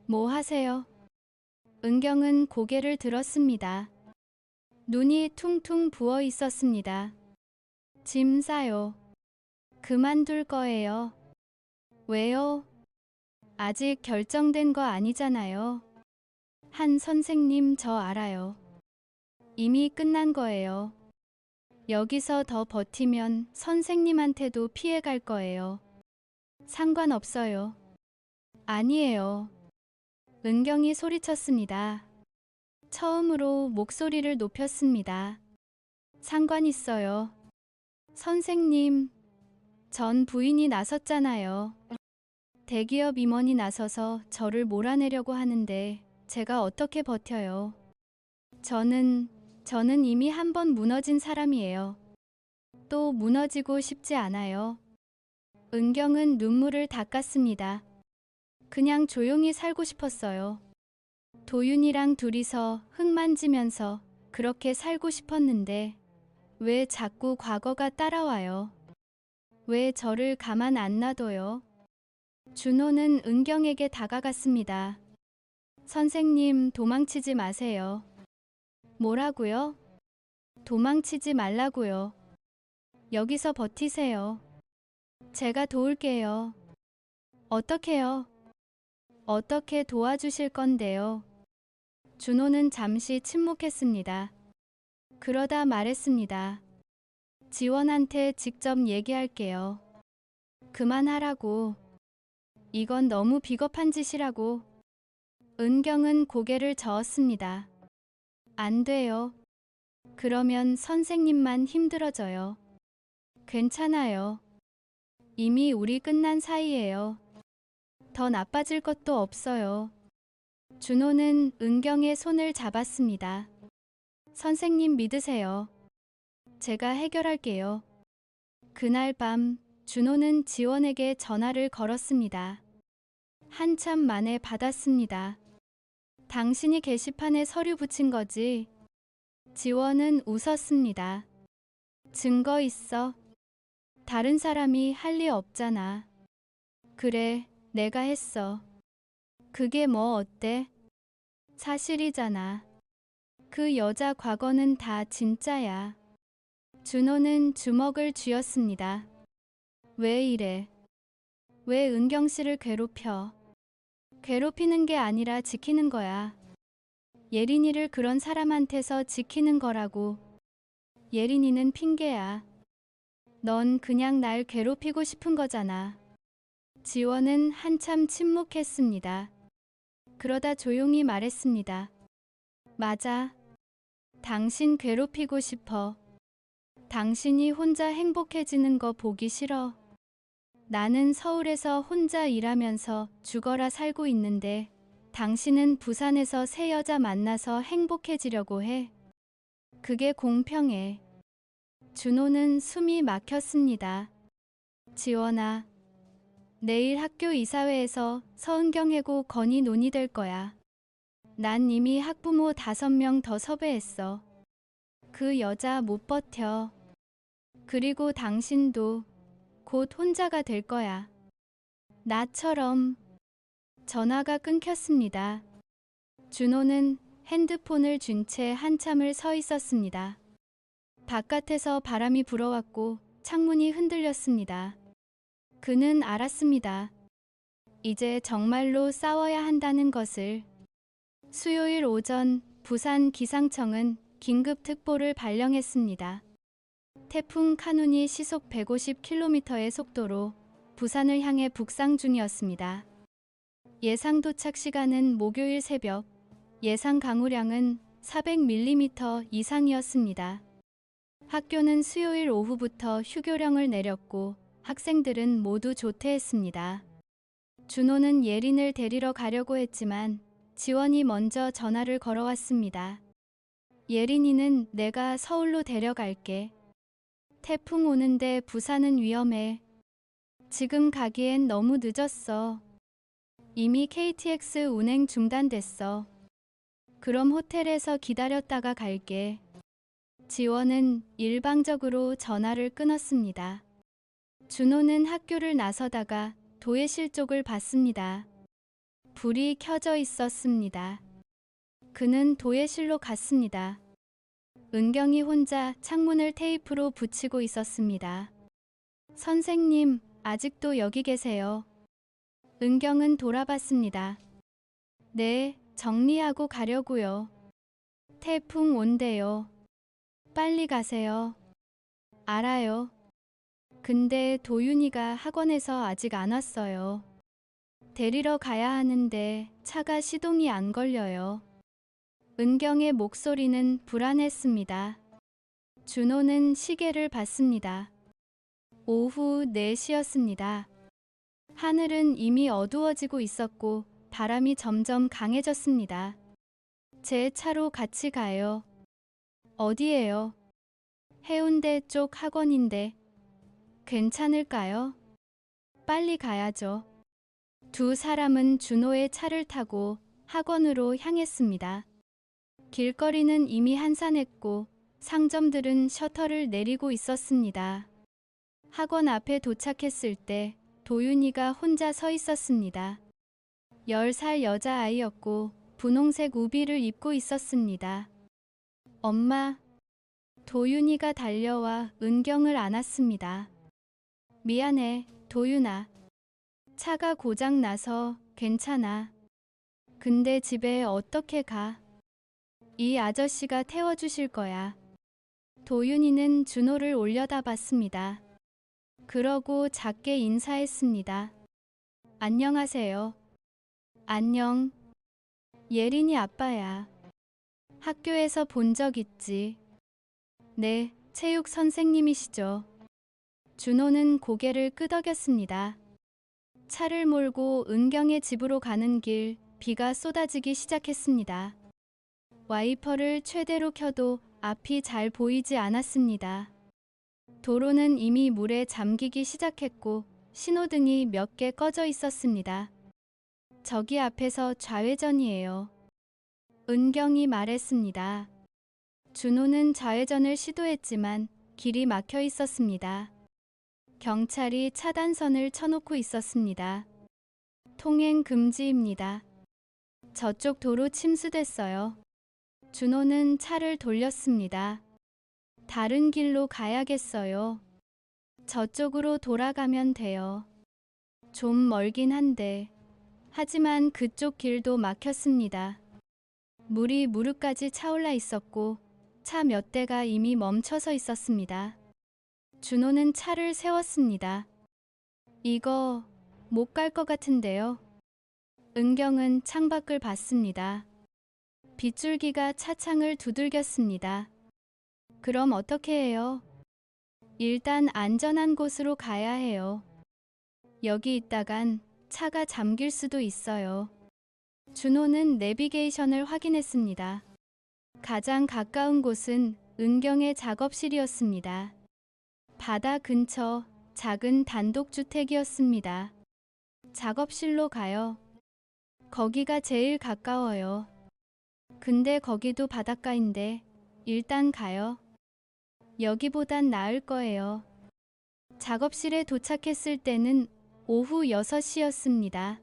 뭐 하세요? 은경은 고개를 들었습니다. 눈이 퉁퉁 부어 있었습니다. 짐 싸요. 그만둘 거예요. 왜요? 아직 결정된 거 아니잖아요. 한 선생님 저 알아요. 이미 끝난 거예요. 여기서 더 버티면 선생님한테도 피해 갈 거예요. 상관없어요. 아니에요. 은경이 소리쳤습니다. 처음으로 목소리를 높였습니다. 상관 있어요. 선생님, 전 부인이 나섰잖아요. 대기업 임원이 나서서 저를 몰아내려고 하는데 제가 어떻게 버텨요. 저는 이미 한 번 무너진 사람이에요. 또 무너지고 싶지 않아요. 은경은 눈물을 닦았습니다. 그냥 조용히 살고 싶었어요. 도윤이랑 둘이서 흙 만지면서 그렇게 살고 싶었는데 왜 자꾸 과거가 따라와요? 왜 저를 가만 안 놔둬요? 준호는 은경에게 다가갔습니다. 선생님, 도망치지 마세요. 뭐라고요? 도망치지 말라고요. 여기서 버티세요. 제가 도울게요. 어떻게요? 어떻게 도와주실 건데요? 준호는 잠시 침묵했습니다. 그러다 말했습니다. 지원한테 직접 얘기할게요. 그만하라고. 이건 너무 비겁한 짓이라고. 은경은 고개를 저었습니다. 안 돼요. 그러면 선생님만 힘들어져요. 괜찮아요. 이미 우리 끝난 사이예요. 더 나빠질 것도 없어요. 준호는 은경의 손을 잡았습니다. 선생님 믿으세요. 제가 해결할게요. 그날 밤 준호는 지원에게 전화를 걸었습니다. 한참 만에 받았습니다. 당신이 게시판에 서류 붙인 거지? 지원은 웃었습니다. 증거 있어. 다른 사람이 할 리 없잖아. 그래, 내가 했어. 그게 뭐 어때? 사실이잖아. 그 여자 과거는 다 진짜야. 준호는 주먹을 쥐었습니다. 왜 이래? 왜 은경 씨를 괴롭혀? 괴롭히는 게 아니라 지키는 거야. 예린이를 그런 사람한테서 지키는 거라고. 예린이는 핑계야. 넌 그냥 날 괴롭히고 싶은 거잖아. 지원은 한참 침묵했습니다. 그러다 조용히 말했습니다. 맞아. 당신 괴롭히고 싶어. 당신이 혼자 행복해지는 거 보기 싫어. 나는 서울에서 혼자 일하면서 죽어라 살고 있는데 당신은 부산에서 새 여자 만나서 행복해지려고 해. 그게 공평해. 준호는 숨이 막혔습니다. 지원아, 내일 학교 이사회에서 서은경 해고 건의 논의될 거야. 난 이미 학부모 5명 더 섭외했어. 그 여자 못 버텨. 그리고 당신도 곧 혼자가 될 거야. 나처럼. 전화가 끊겼습니다. 준호는 핸드폰을 쥔 채 한참을 서 있었습니다. 바깥에서 바람이 불어왔고 창문이 흔들렸습니다. 그는 알았습니다. 이제 정말로 싸워야 한다는 것을. 수요일 오전 부산 기상청은 긴급특보를 발령했습니다. 태풍 카눈이 시속 150km의 속도로 부산을 향해 북상 중이었습니다. 예상 도착 시간은 목요일 새벽, 예상 강우량은 400mm 이상이었습니다. 학교는 수요일 오후부터 휴교령을 내렸고 학생들은 모두 조퇴했습니다. 준호는 예린을 데리러 가려고 했지만 지원이 먼저 전화를 걸어왔습니다. 예린이는 내가 서울로 데려갈게. 태풍 오는데 부산은 위험해. 지금 가기엔 너무 늦었어. 이미 KTX 운행 중단됐어. 그럼 호텔에서 기다렸다가 갈게. 지원은 일방적으로 전화를 끊었습니다. 준호는 학교를 나서다가 도예실 쪽을 봤습니다. 불이 켜져 있었습니다. 그는 도예실로 갔습니다. 은경이 혼자 창문을 테이프로 붙이고 있었습니다. 선생님, 아직도 여기 계세요. 은경은 돌아봤습니다. 네, 정리하고 가려고요. 태풍 온대요. 빨리 가세요. 알아요. 근데 도윤이가 학원에서 아직 안 왔어요. 데리러 가야 하는데 차가 시동이 안 걸려요. 은경의 목소리는 불안했습니다. 준호는 시계를 봤습니다. 오후 4시였습니다. 하늘은 이미 어두워지고 있었고 바람이 점점 강해졌습니다. 제 차로 같이 가요. 어디예요? 해운대 쪽 학원인데 괜찮을까요? 빨리 가야죠. 두 사람은 준호의 차를 타고 학원으로 향했습니다. 길거리는 이미 한산했고 상점들은 셔터를 내리고 있었습니다. 학원 앞에 도착했을 때 도윤이가 혼자 서 있었습니다. 10살 여자아이였고 분홍색 우비를 입고 있었습니다. 엄마, 도윤이가 달려와 은경을 안았습니다. 미안해, 도윤아. 차가 고장 나서 괜찮아. 근데 집에 어떻게 가? 이 아저씨가 태워주실 거야. 도윤이는 준호를 올려다봤습니다. 그러고 작게 인사했습니다. 안녕하세요. 안녕. 예린이 아빠야. 학교에서 본 적 있지? 네, 체육 선생님이시죠. 준호는 고개를 끄덕였습니다. 차를 몰고 은경의 집으로 가는 길, 비가 쏟아지기 시작했습니다. 와이퍼를 최대로 켜도 앞이 잘 보이지 않았습니다. 도로는 이미 물에 잠기기 시작했고 신호등이 몇 개 꺼져 있었습니다. 저기 앞에서 좌회전이에요. 은경이 말했습니다. 준호는 좌회전을 시도했지만 길이 막혀 있었습니다. 경찰이 차단선을 쳐놓고 있었습니다. 통행 금지입니다. 저쪽 도로 침수됐어요. 준호는 차를 돌렸습니다. 다른 길로 가야겠어요. 저쪽으로 돌아가면 돼요. 좀 멀긴 한데. 하지만 그쪽 길도 막혔습니다. 물이 무릎까지 차올라 있었고 차 몇 대가 이미 멈춰서 있었습니다. 준호는 차를 세웠습니다. 이거 못 갈 것 같은데요. 은경은 창밖을 봤습니다. 빗줄기가 차창을 두들겼습니다. 그럼 어떻게 해요? 일단 안전한 곳으로 가야 해요. 여기 있다간 차가 잠길 수도 있어요. 준호는 내비게이션을 확인했습니다. 가장 가까운 곳은 은경의 작업실이었습니다. 바다 근처 작은 단독주택이었습니다. 작업실로 가요. 거기가 제일 가까워요. 근데 거기도 바닷가인데 일단 가요. 여기보단 나을 거예요. 작업실에 도착했을 때는 오후 6시였습니다.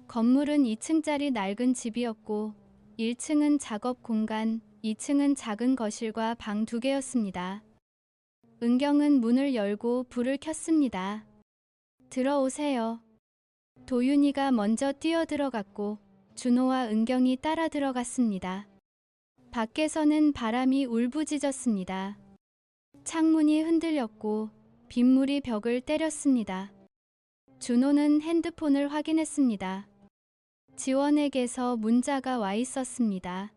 건물은 2층짜리 낡은 집이었고 1층은 작업 공간, 2층은 작은 거실과 방 2개였습니다. 은경은 문을 열고 불을 켰습니다. 들어오세요. 도윤이가 먼저 뛰어들어갔고 준호와 은경이 따라 들어갔습니다. 밖에서는 바람이 울부짖었습니다. 창문이 흔들렸고 빗물이 벽을 때렸습니다. 준호는 핸드폰을 확인했습니다. 지원에게서 문자가 와 있었습니다.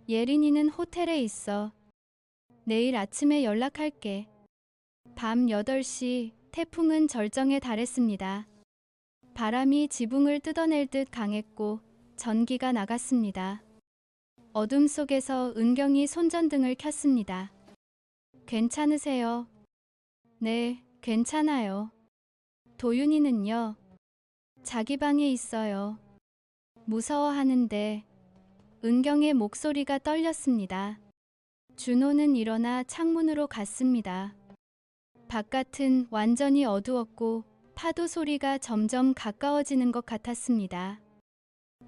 예린이는 호텔에 있어. 내일 아침에 연락할게. 밤 8시 태풍은 절정에 달했습니다. 바람이 지붕을 뜯어낼 듯 강했고 전기가 나갔습니다. 어둠 속에서 은경이 손전등을 켰습니다. 괜찮으세요? 네, 괜찮아요. 도윤이는요? 자기 방에 있어요. 무서워하는데. 은경의 목소리가 떨렸습니다. 준호는 일어나 창문으로 갔습니다. 바깥은 완전히 어두웠고 파도 소리가 점점 가까워지는 것 같았습니다.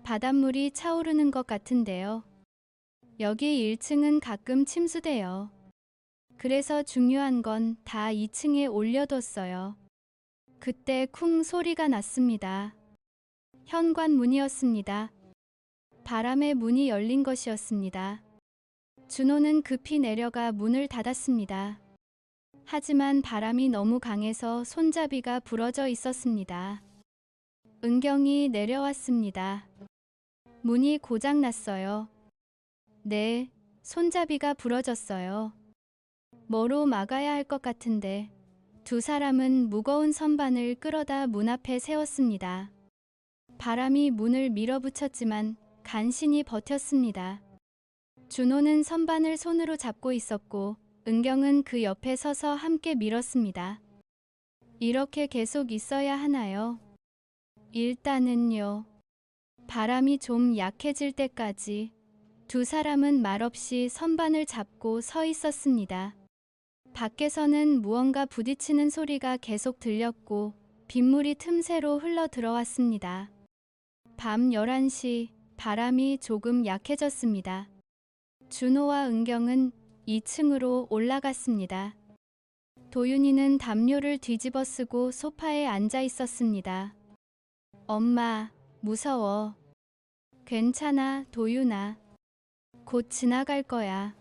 바닷물이 차오르는 것 같은데요. 여기 1층은 가끔 침수돼요. 그래서 중요한 건 다 2층에 올려뒀어요. 그때 쿵 소리가 났습니다. 현관문이었습니다. 바람에 문이 열린 것이었습니다. 준호는 급히 내려가 문을 닫았습니다. 하지만 바람이 너무 강해서 손잡이가 부러져 있었습니다. 은경이 내려왔습니다. 문이 고장났어요. 네, 손잡이가 부러졌어요. 뭐로 막아야 할 것 같은데. 두 사람은 무거운 선반을 끌어다 문 앞에 세웠습니다. 바람이 문을 밀어붙였지만 간신히 버텼습니다. 준호는 선반을 손으로 잡고 있었고 은경은 그 옆에 서서 함께 밀었습니다. 이렇게 계속 있어야 하나요? 일단은요. 바람이 좀 약해질 때까지. 두 사람은 말없이 선반을 잡고 서 있었습니다. 밖에서는 무언가 부딪히는 소리가 계속 들렸고 빗물이 틈새로 흘러 들어왔습니다. 밤 11시 바람이 조금 약해졌습니다. 준호와 은경은 2층으로 올라갔습니다. 도윤이는 담요를 뒤집어 쓰고 소파에 앉아 있었습니다. 엄마, 무서워. 괜찮아, 도윤아. 곧 지나갈 거야.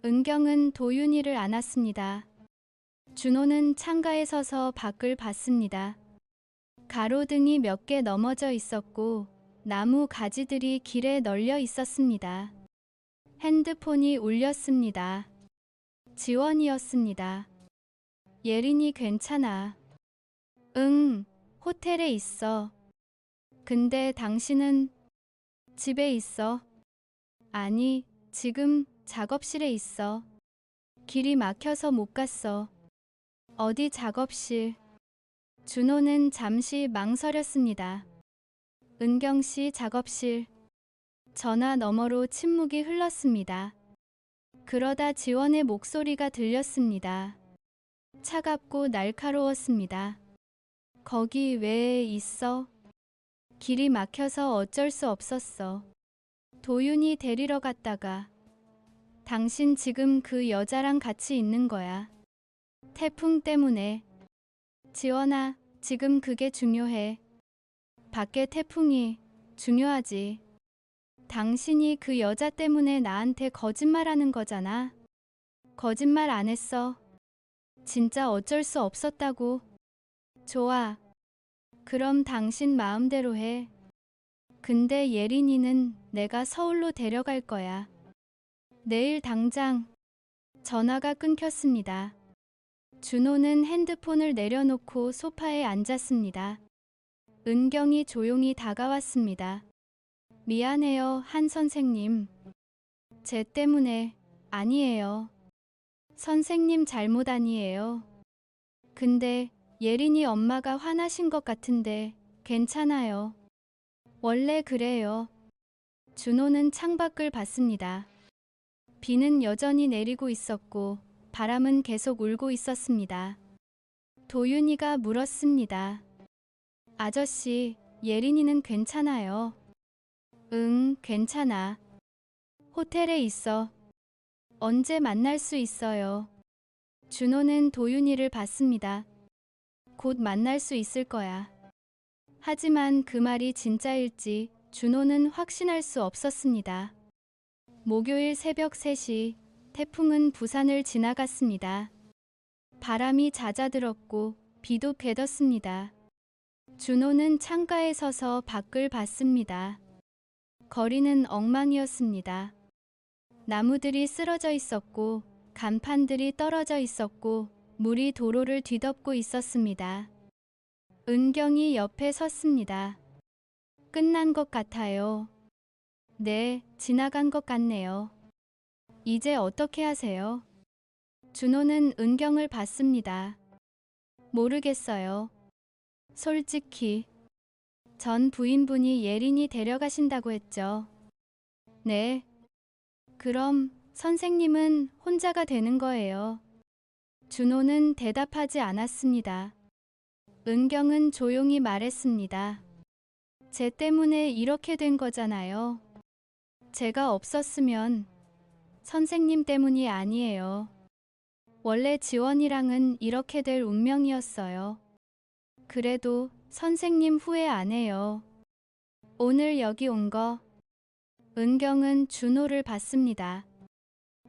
은경은 도윤이를 안았습니다. 준호는 창가에 서서 밖을 봤습니다. 가로등이 몇 개 넘어져 있었고 나무 가지들이 길에 널려 있었습니다. 핸드폰이 울렸습니다. 지원이었습니다. 예린이 괜찮아. 응, 호텔에 있어. 근데 당신은 집에 있어. 아니, 지금 작업실에 있어. 길이 막혀서 못 갔어. 어디 작업실? 준호는 잠시 망설였습니다. 은경 씨 작업실. 전화 너머로 침묵이 흘렀습니다. 그러다 지원의 목소리가 들렸습니다. 차갑고 날카로웠습니다. 거기 왜 있어? 길이 막혀서 어쩔 수 없었어. 도윤이 데리러 갔다가. 당신 지금 그 여자랑 같이 있는 거야. 태풍 때문에. 지원아, 지금 그게 중요해. 밖에 태풍이 중요하지. 당신이 그 여자 때문에 나한테 거짓말하는 거잖아. 거짓말 안 했어. 진짜 어쩔 수 없었다고. 좋아. 그럼 당신 마음대로 해. 근데 예린이는 내가 서울로 데려갈 거야. 내일 당장. 전화가 끊겼습니다. 준호는 핸드폰을 내려놓고 소파에 앉았습니다. 은경이 조용히 다가왔습니다. 미안해요, 한 선생님. 쟤 때문에. 아니에요. 선생님 잘못 아니에요. 근데 예린이 엄마가 화나신 것 같은데 괜찮아요. 원래 그래요. 준호는 창밖을 봤습니다. 비는 여전히 내리고 있었고 바람은 계속 울고 있었습니다. 도윤이가 물었습니다. 아저씨, 예린이는 괜찮아요. 응, 괜찮아. 호텔에 있어. 언제 만날 수 있어요? 준호는 도윤이를 봤습니다. 곧 만날 수 있을 거야. 하지만 그 말이 진짜일지 준호는 확신할 수 없었습니다. 목요일 새벽 3시 태풍은 부산을 지나갔습니다. 바람이 잦아들었고 비도 괴뒀습니다. 준호는 창가에 서서 밖을 봤습니다. 거리는 엉망이었습니다. 나무들이 쓰러져 있었고 간판들이 떨어져 있었고 물이 도로를 뒤덮고 있었습니다. 은경이 옆에 섰습니다. 끝난 것 같아요. 네, 지나간 것 같네요. 이제 어떻게 하세요? 준호는 은경을 봤습니다. 모르겠어요. 솔직히 전 부인분이 예린이 데려가신다고 했죠. 네. 그럼 선생님은 혼자가 되는 거예요. 준호는 대답하지 않았습니다. 은경은 조용히 말했습니다. 쟤 때문에 이렇게 된 거잖아요. 제가 없었으면 선생님 때문이 아니에요. 원래 지원이랑은 이렇게 될 운명이었어요. 그래도 선생님 후회 안 해요. 오늘 여기 온 거. 은경은 준호를 봤습니다.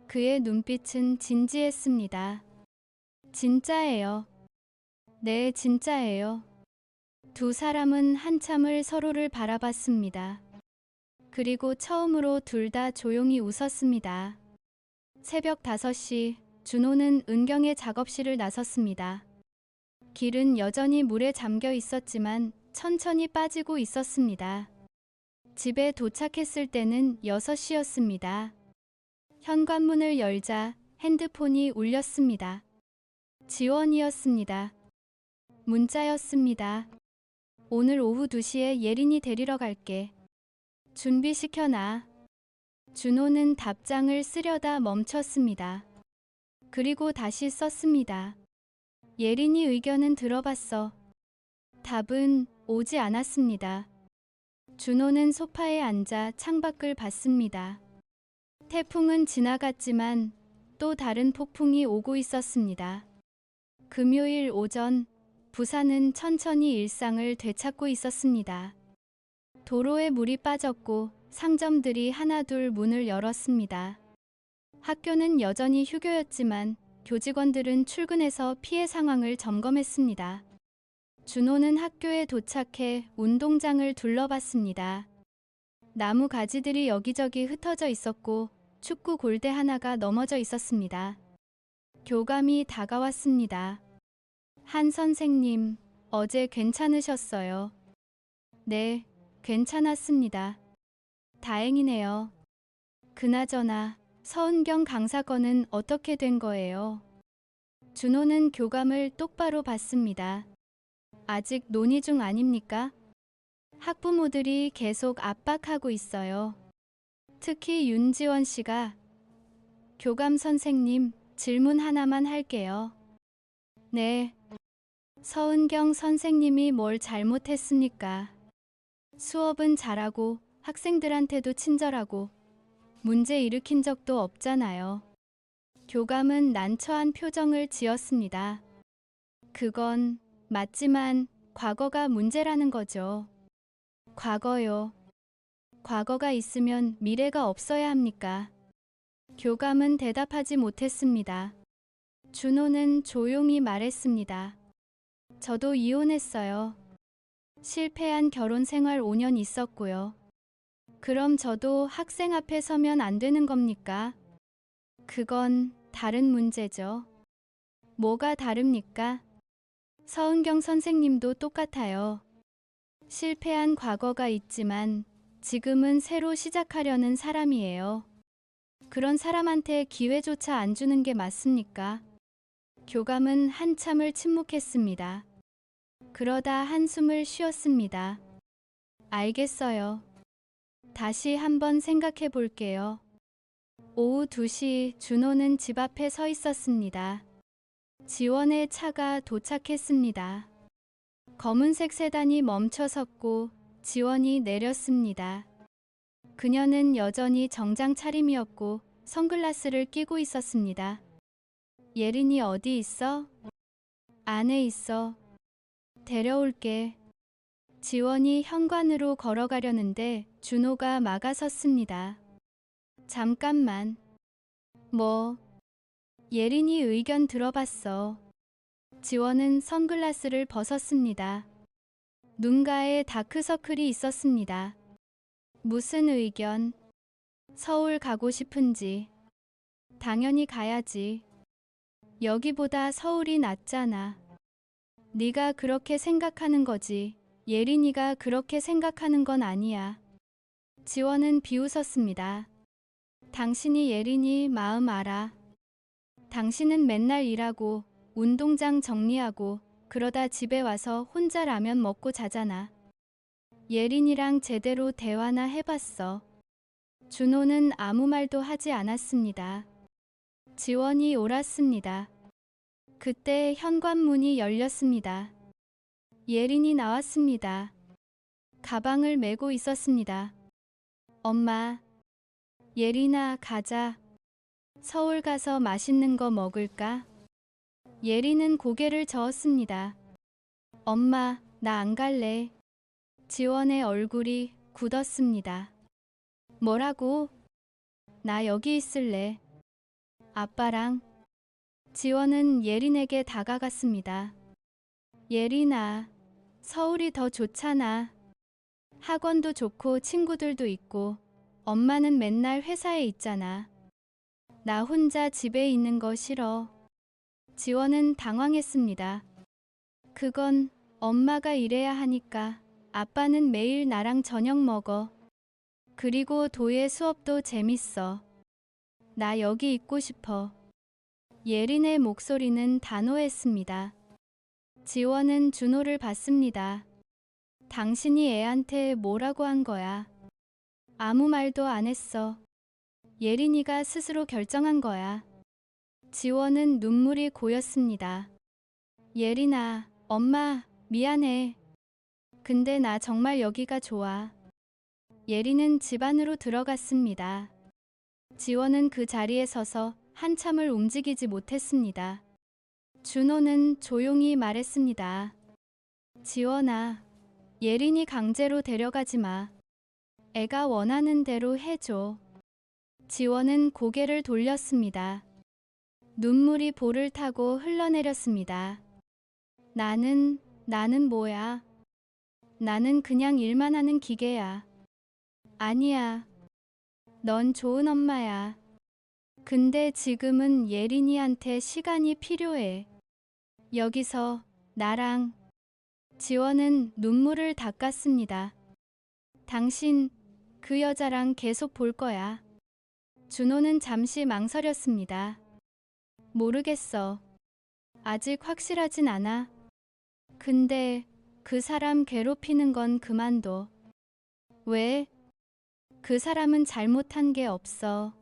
그의 눈빛은 진지했습니다. 진짜예요. 네, 진짜예요. 두 사람은 한참을 서로를 바라봤습니다. 그리고 처음으로 둘 다 조용히 웃었습니다. 새벽 5시 준호는 은경의 작업실을 나섰습니다. 길은 여전히 물에 잠겨 있었지만 천천히 빠지고 있었습니다. 집에 도착했을 때는 6시였습니다. 현관문을 열자 핸드폰이 울렸습니다. 지원이었습니다. 문자였습니다. 오늘 오후 2시에 예린이 데리러 갈게. 준비시켜놔. 준호는 답장을 쓰려다 멈췄습니다. 그리고 다시 썼습니다. 예린이 의견은 들어봤어. 답은 오지 않았습니다. 준호는 소파에 앉아 창밖을 봤습니다. 태풍은 지나갔지만 또 다른 폭풍이 오고 있었습니다. 금요일 오전 부산은 천천히 일상을 되찾고 있었습니다. 도로에 물이 빠졌고 상점들이 하나둘 문을 열었습니다. 학교는 여전히 휴교였지만 교직원들은 출근해서 피해 상황을 점검했습니다. 준호는 학교에 도착해 운동장을 둘러봤습니다. 나무 가지들이 여기저기 흩어져 있었고 축구 골대 하나가 넘어져 있었습니다. 교감이 다가왔습니다. 한 선생님, 어제 괜찮으셨어요? 네, 괜찮았습니다. 다행이네요. 그나저나 서은경 강사 건은 어떻게 된 거예요? 준호는 교감을 똑바로 봤습니다. 아직 논의 중 아닙니까? 학부모들이 계속 압박하고 있어요. 특히 윤지원 씨가. 교감 선생님, 질문 하나만 할게요. 네. 서은경 선생님이 뭘 잘못했습니까? 수업은 잘하고 학생들한테도 친절하고 문제 일으킨 적도 없잖아요. 교감은 난처한 표정을 지었습니다. 그건 맞지만 과거가 문제라는 거죠. 과거요. 과거가 있으면 미래가 없어야 합니까? 교감은 대답하지 못했습니다. 준호는 조용히 말했습니다. 저도 이혼했어요. 실패한 결혼 생활 5년 있었고요. 그럼 저도 학생 앞에 서면 안 되는 겁니까? 그건 다른 문제죠. 뭐가 다릅니까? 서은경 선생님도 똑같아요. 실패한 과거가 있지만 지금은 새로 시작하려는 사람이에요. 그런 사람한테 기회조차 안 주는 게 맞습니까? 교감은 한참을 침묵했습니다. 그러다 한숨을 쉬었습니다. 알겠어요. 다시 한번 생각해 볼게요. 오후 2시 준호는 집 앞에 서 있었습니다. 지원의 차가 도착했습니다. 검은색 세단이 멈춰 섰고 지원이 내렸습니다. 그녀는 여전히 정장 차림이었고 선글라스를 끼고 있었습니다. 예린이 어디 있어? 안에 있어. 데려올게. 지원이 현관으로 걸어가려는데 준호가 막아섰습니다. 잠깐만. 뭐? 예린이 의견 들어봤어. 지원은 선글라스를 벗었습니다. 눈가에 다크서클이 있었습니다. 무슨 의견? 서울 가고 싶은지. 당연히 가야지. 여기보다 서울이 낫잖아. 네가 그렇게 생각하는 거지. 예린이가 그렇게 생각하는 건 아니야. 지원은 비웃었습니다. 당신이 예린이 마음 알아. 당신은 맨날 일하고 운동장 정리하고 그러다 집에 와서 혼자 라면 먹고 자잖아. 예린이랑 제대로 대화나 해봤어. 준호는 아무 말도 하지 않았습니다. 지원이 옳았습니다. 그때 현관문이 열렸습니다. 예린이 나왔습니다. 가방을 메고 있었습니다. 엄마, 예린아 가자. 서울 가서 맛있는 거 먹을까? 예린은 고개를 저었습니다. 엄마, 나 안 갈래. 지원의 얼굴이 굳었습니다. 뭐라고? 나 여기 있을래. 아빠랑. 지원은 예린에게 다가갔습니다. 예린아, 서울이 더 좋잖아. 학원도 좋고 친구들도 있고 엄마는 맨날 회사에 있잖아. 나 혼자 집에 있는 거 싫어. 지원은 당황했습니다. 그건 엄마가 일해야 하니까. 아빠는 매일 나랑 저녁 먹어. 그리고 도예 수업도 재밌어. 나 여기 있고 싶어. 예린의 목소리는 단호했습니다. 지원은 준호를 봤습니다. 당신이 애한테 뭐라고 한 거야? 아무 말도 안 했어. 예린이가 스스로 결정한 거야. 지원은 눈물이 고였습니다. 예린아, 엄마, 미안해. 근데 나 정말 여기가 좋아. 예린은 집 안으로 들어갔습니다. 지원은 그 자리에 서서 한참을 움직이지 못했습니다. 준호는 조용히 말했습니다. 지원아, 예린이 강제로 데려가지 마. 애가 원하는 대로 해줘. 지원은 고개를 돌렸습니다. 눈물이 볼을 타고 흘러내렸습니다. 나는 뭐야? 나는 그냥 일만 하는 기계야. 아니야. 넌 좋은 엄마야. 근데 지금은 예린이한테 시간이 필요해. 여기서 나랑. 지원은 눈물을 닦았습니다. 당신 그 여자랑 계속 볼 거야. 준호는 잠시 망설였습니다. 모르겠어. 아직 확실하진 않아. 근데 그 사람 괴롭히는 건 그만둬. 왜? 그 사람은 잘못한 게 없어.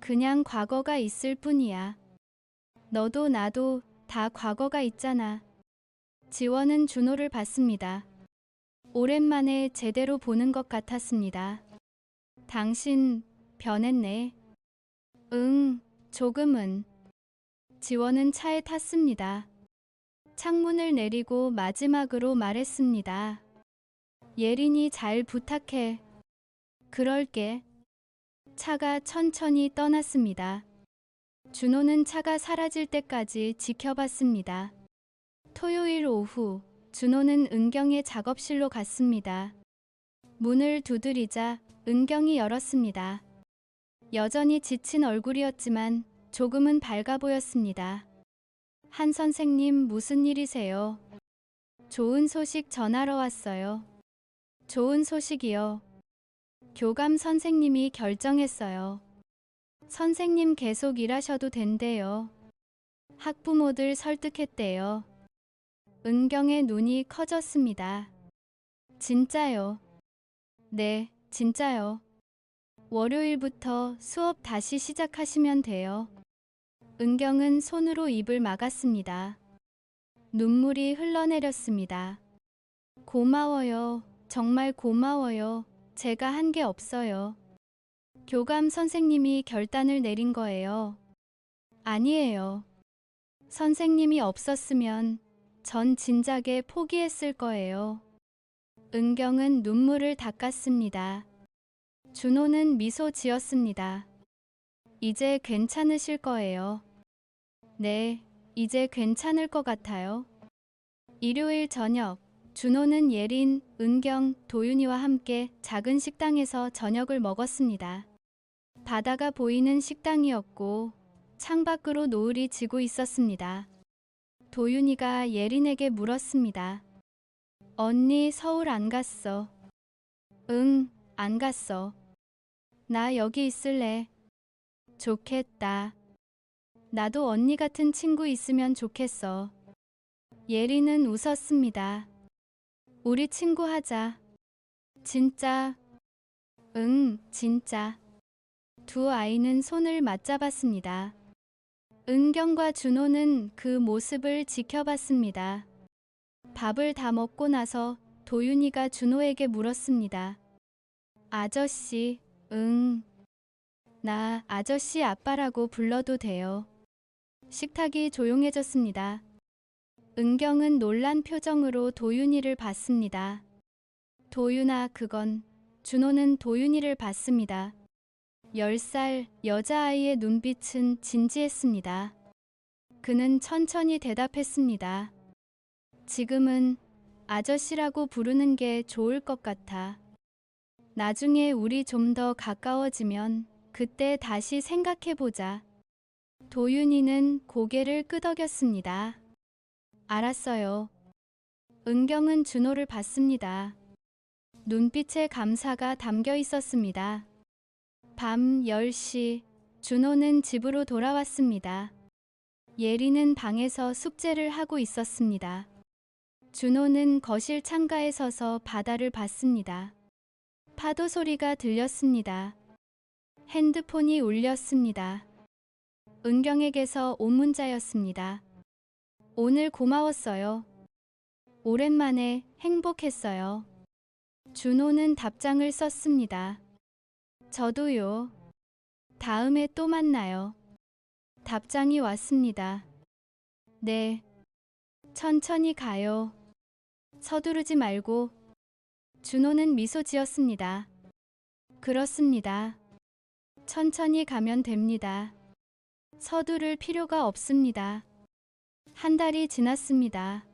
그냥 과거가 있을 뿐이야. 너도 나도 다 과거가 있잖아. 지원은 준호를 봤습니다. 오랜만에 제대로 보는 것 같았습니다. 당신 변했네. 응, 조금은. 지원은 차에 탔습니다. 창문을 내리고 마지막으로 말했습니다. 예린이 잘 부탁해. 그럴게. 차가 천천히 떠났습니다. 준호는 차가 사라질 때까지 지켜봤습니다. 토요일 오후, 준호는 은경의 작업실로 갔습니다. 문을 두드리자 은경이 열었습니다. 여전히 지친 얼굴이었지만 조금은 밝아 보였습니다. 한 선생님, 무슨 일이세요? 좋은 소식 전하러 왔어요. 좋은 소식이요. 교감 선생님이 결정했어요. 선생님 계속 일하셔도 된대요. 학부모들 설득했대요. 은경의 눈이 커졌습니다. 진짜요? 네, 진짜요. 월요일부터 수업 다시 시작하시면 돼요. 은경은 손으로 입을 막았습니다. 눈물이 흘러내렸습니다. 고마워요. 정말 고마워요. 제가 한 게 없어요. 교감 선생님이 결단을 내린 거예요. 아니에요. 선생님이 없었으면 전 진작에 포기했을 거예요. 은경은 눈물을 닦았습니다. 준호는 미소 지었습니다. 이제 괜찮으실 거예요. 네, 이제 괜찮을 것 같아요. 일요일 저녁, 준호는 예린, 은경, 도윤이와 함께 작은 식당에서 저녁을 먹었습니다. 바다가 보이는 식당이었고 창밖으로 노을이 지고 있었습니다. 도윤이가 예린에게 물었습니다. 언니 서울 안 갔어? 응, 안 갔어. 나 여기 있을래. 좋겠다. 나도 언니 같은 친구 있으면 좋겠어. 예린은 웃었습니다. 우리 친구 하자. 진짜? 응, 진짜. 두 아이는 손을 맞잡았습니다. 은경과 준호는 그 모습을 지켜봤습니다. 밥을 다 먹고 나서 도윤이가 준호에게 물었습니다. 아저씨, 응. 나 아저씨 아빠라고 불러도 돼요. 식탁이 조용해졌습니다. 은경은 놀란 표정으로 도윤이를 봤습니다. 도윤아, 그건. 준호는 도윤이를 봤습니다. 10살 여자아이의 눈빛은 진지했습니다. 그는 천천히 대답했습니다. 지금은 아저씨라고 부르는 게 좋을 것 같아. 나중에 우리 좀 더 가까워지면 그때 다시 생각해보자. 도윤이는 고개를 끄덕였습니다. 알았어요. 은경은 준호를 봤습니다. 눈빛에 감사가 담겨 있었습니다. 밤 10시, 준호는 집으로 돌아왔습니다. 예리는 방에서 숙제를 하고 있었습니다. 준호는 거실 창가에 서서 바다를 봤습니다. 파도 소리가 들렸습니다. 핸드폰이 울렸습니다. 은경에게서 온 문자였습니다. 오늘 고마웠어요. 오랜만에 행복했어요. 준호는 답장을 썼습니다. 저도요. 다음에 또 만나요. 답장이 왔습니다. 네. 천천히 가요. 서두르지 말고. 준호는 미소 지었습니다. 그렇습니다. 천천히 가면 됩니다. 서두를 필요가 없습니다. 한 달이 지났습니다.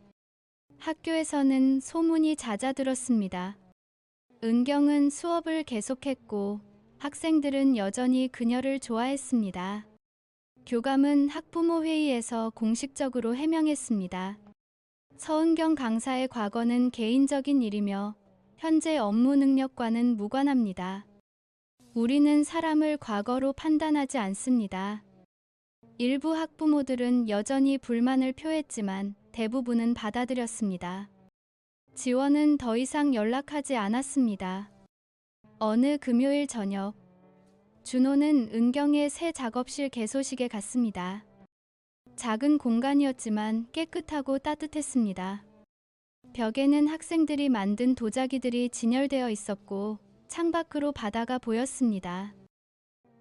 학교에서는 소문이 잦아들었습니다. 은경은 수업을 계속했고 학생들은 여전히 그녀를 좋아했습니다. 교감은 학부모 회의에서 공식적으로 해명했습니다. 서은경 강사의 과거는 개인적인 일이며 현재 업무 능력과는 무관합니다. 우리는 사람을 과거로 판단하지 않습니다. 일부 학부모들은 여전히 불만을 표했지만 대부분은 받아들였습니다. 지원은 더 이상 연락하지 않았습니다. 어느 금요일 저녁, 준호는 은경의 새 작업실 개소식에 갔습니다. 작은 공간이었지만 깨끗하고 따뜻했습니다. 벽에는 학생들이 만든 도자기들이 진열되어 있었고 창밖으로 바다가 보였습니다.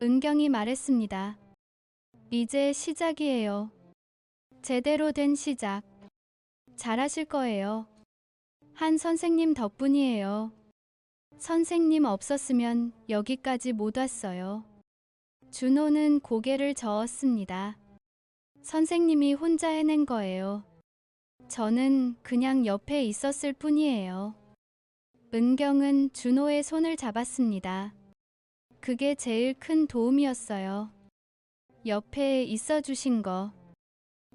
은경이 말했습니다. 이제 시작이에요. 제대로 된 시작. 잘하실 거예요. 한 선생님 덕분이에요. 선생님 없었으면 여기까지 못 왔어요. 준호는 고개를 저었습니다. 선생님이 혼자 해낸 거예요. 저는 그냥 옆에 있었을 뿐이에요. 은경은 준호의 손을 잡았습니다. 그게 제일 큰 도움이었어요. 옆에 있어 주신 거.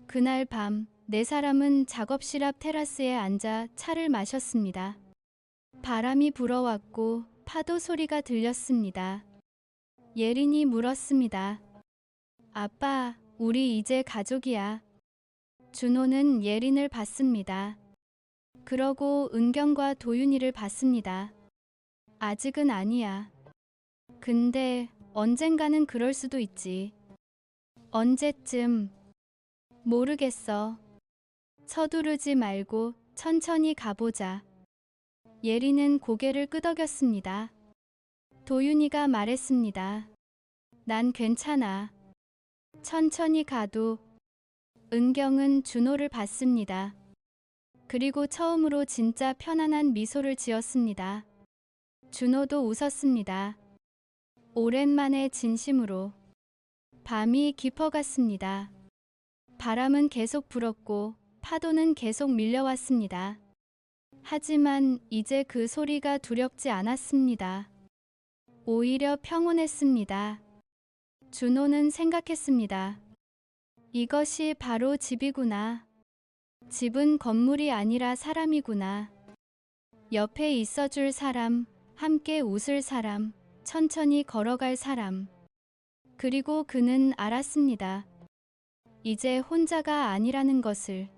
그날 밤, 네 사람은 작업실 앞 테라스에 앉아 차를 마셨습니다. 바람이 불어왔고 파도 소리가 들렸습니다. 예린이 물었습니다. 아빠, 우리 이제 가족이야. 준호는 예린을 봤습니다. 그러고 은경과 도윤이를 봤습니다. 아직은 아니야. 근데 언젠가는 그럴 수도 있지. 언제쯤? 모르겠어. 서두르지 말고 천천히 가보자. 예리는 고개를 끄덕였습니다. 도윤이가 말했습니다. 난 괜찮아. 천천히 가도. 은경은 준호를 봤습니다. 그리고 처음으로 진짜 편안한 미소를 지었습니다. 준호도 웃었습니다. 오랜만에 진심으로. 밤이 깊어갔습니다. 바람은 계속 불었고 파도는 계속 밀려왔습니다. 하지만 이제 그 소리가 두렵지 않았습니다. 오히려 평온했습니다. 준호는 생각했습니다. 이것이 바로 집이구나. 집은 건물이 아니라 사람이구나. 옆에 있어줄 사람, 함께 웃을 사람, 천천히 걸어갈 사람. 그리고 그는 알았습니다. 이제 혼자가 아니라는 것을.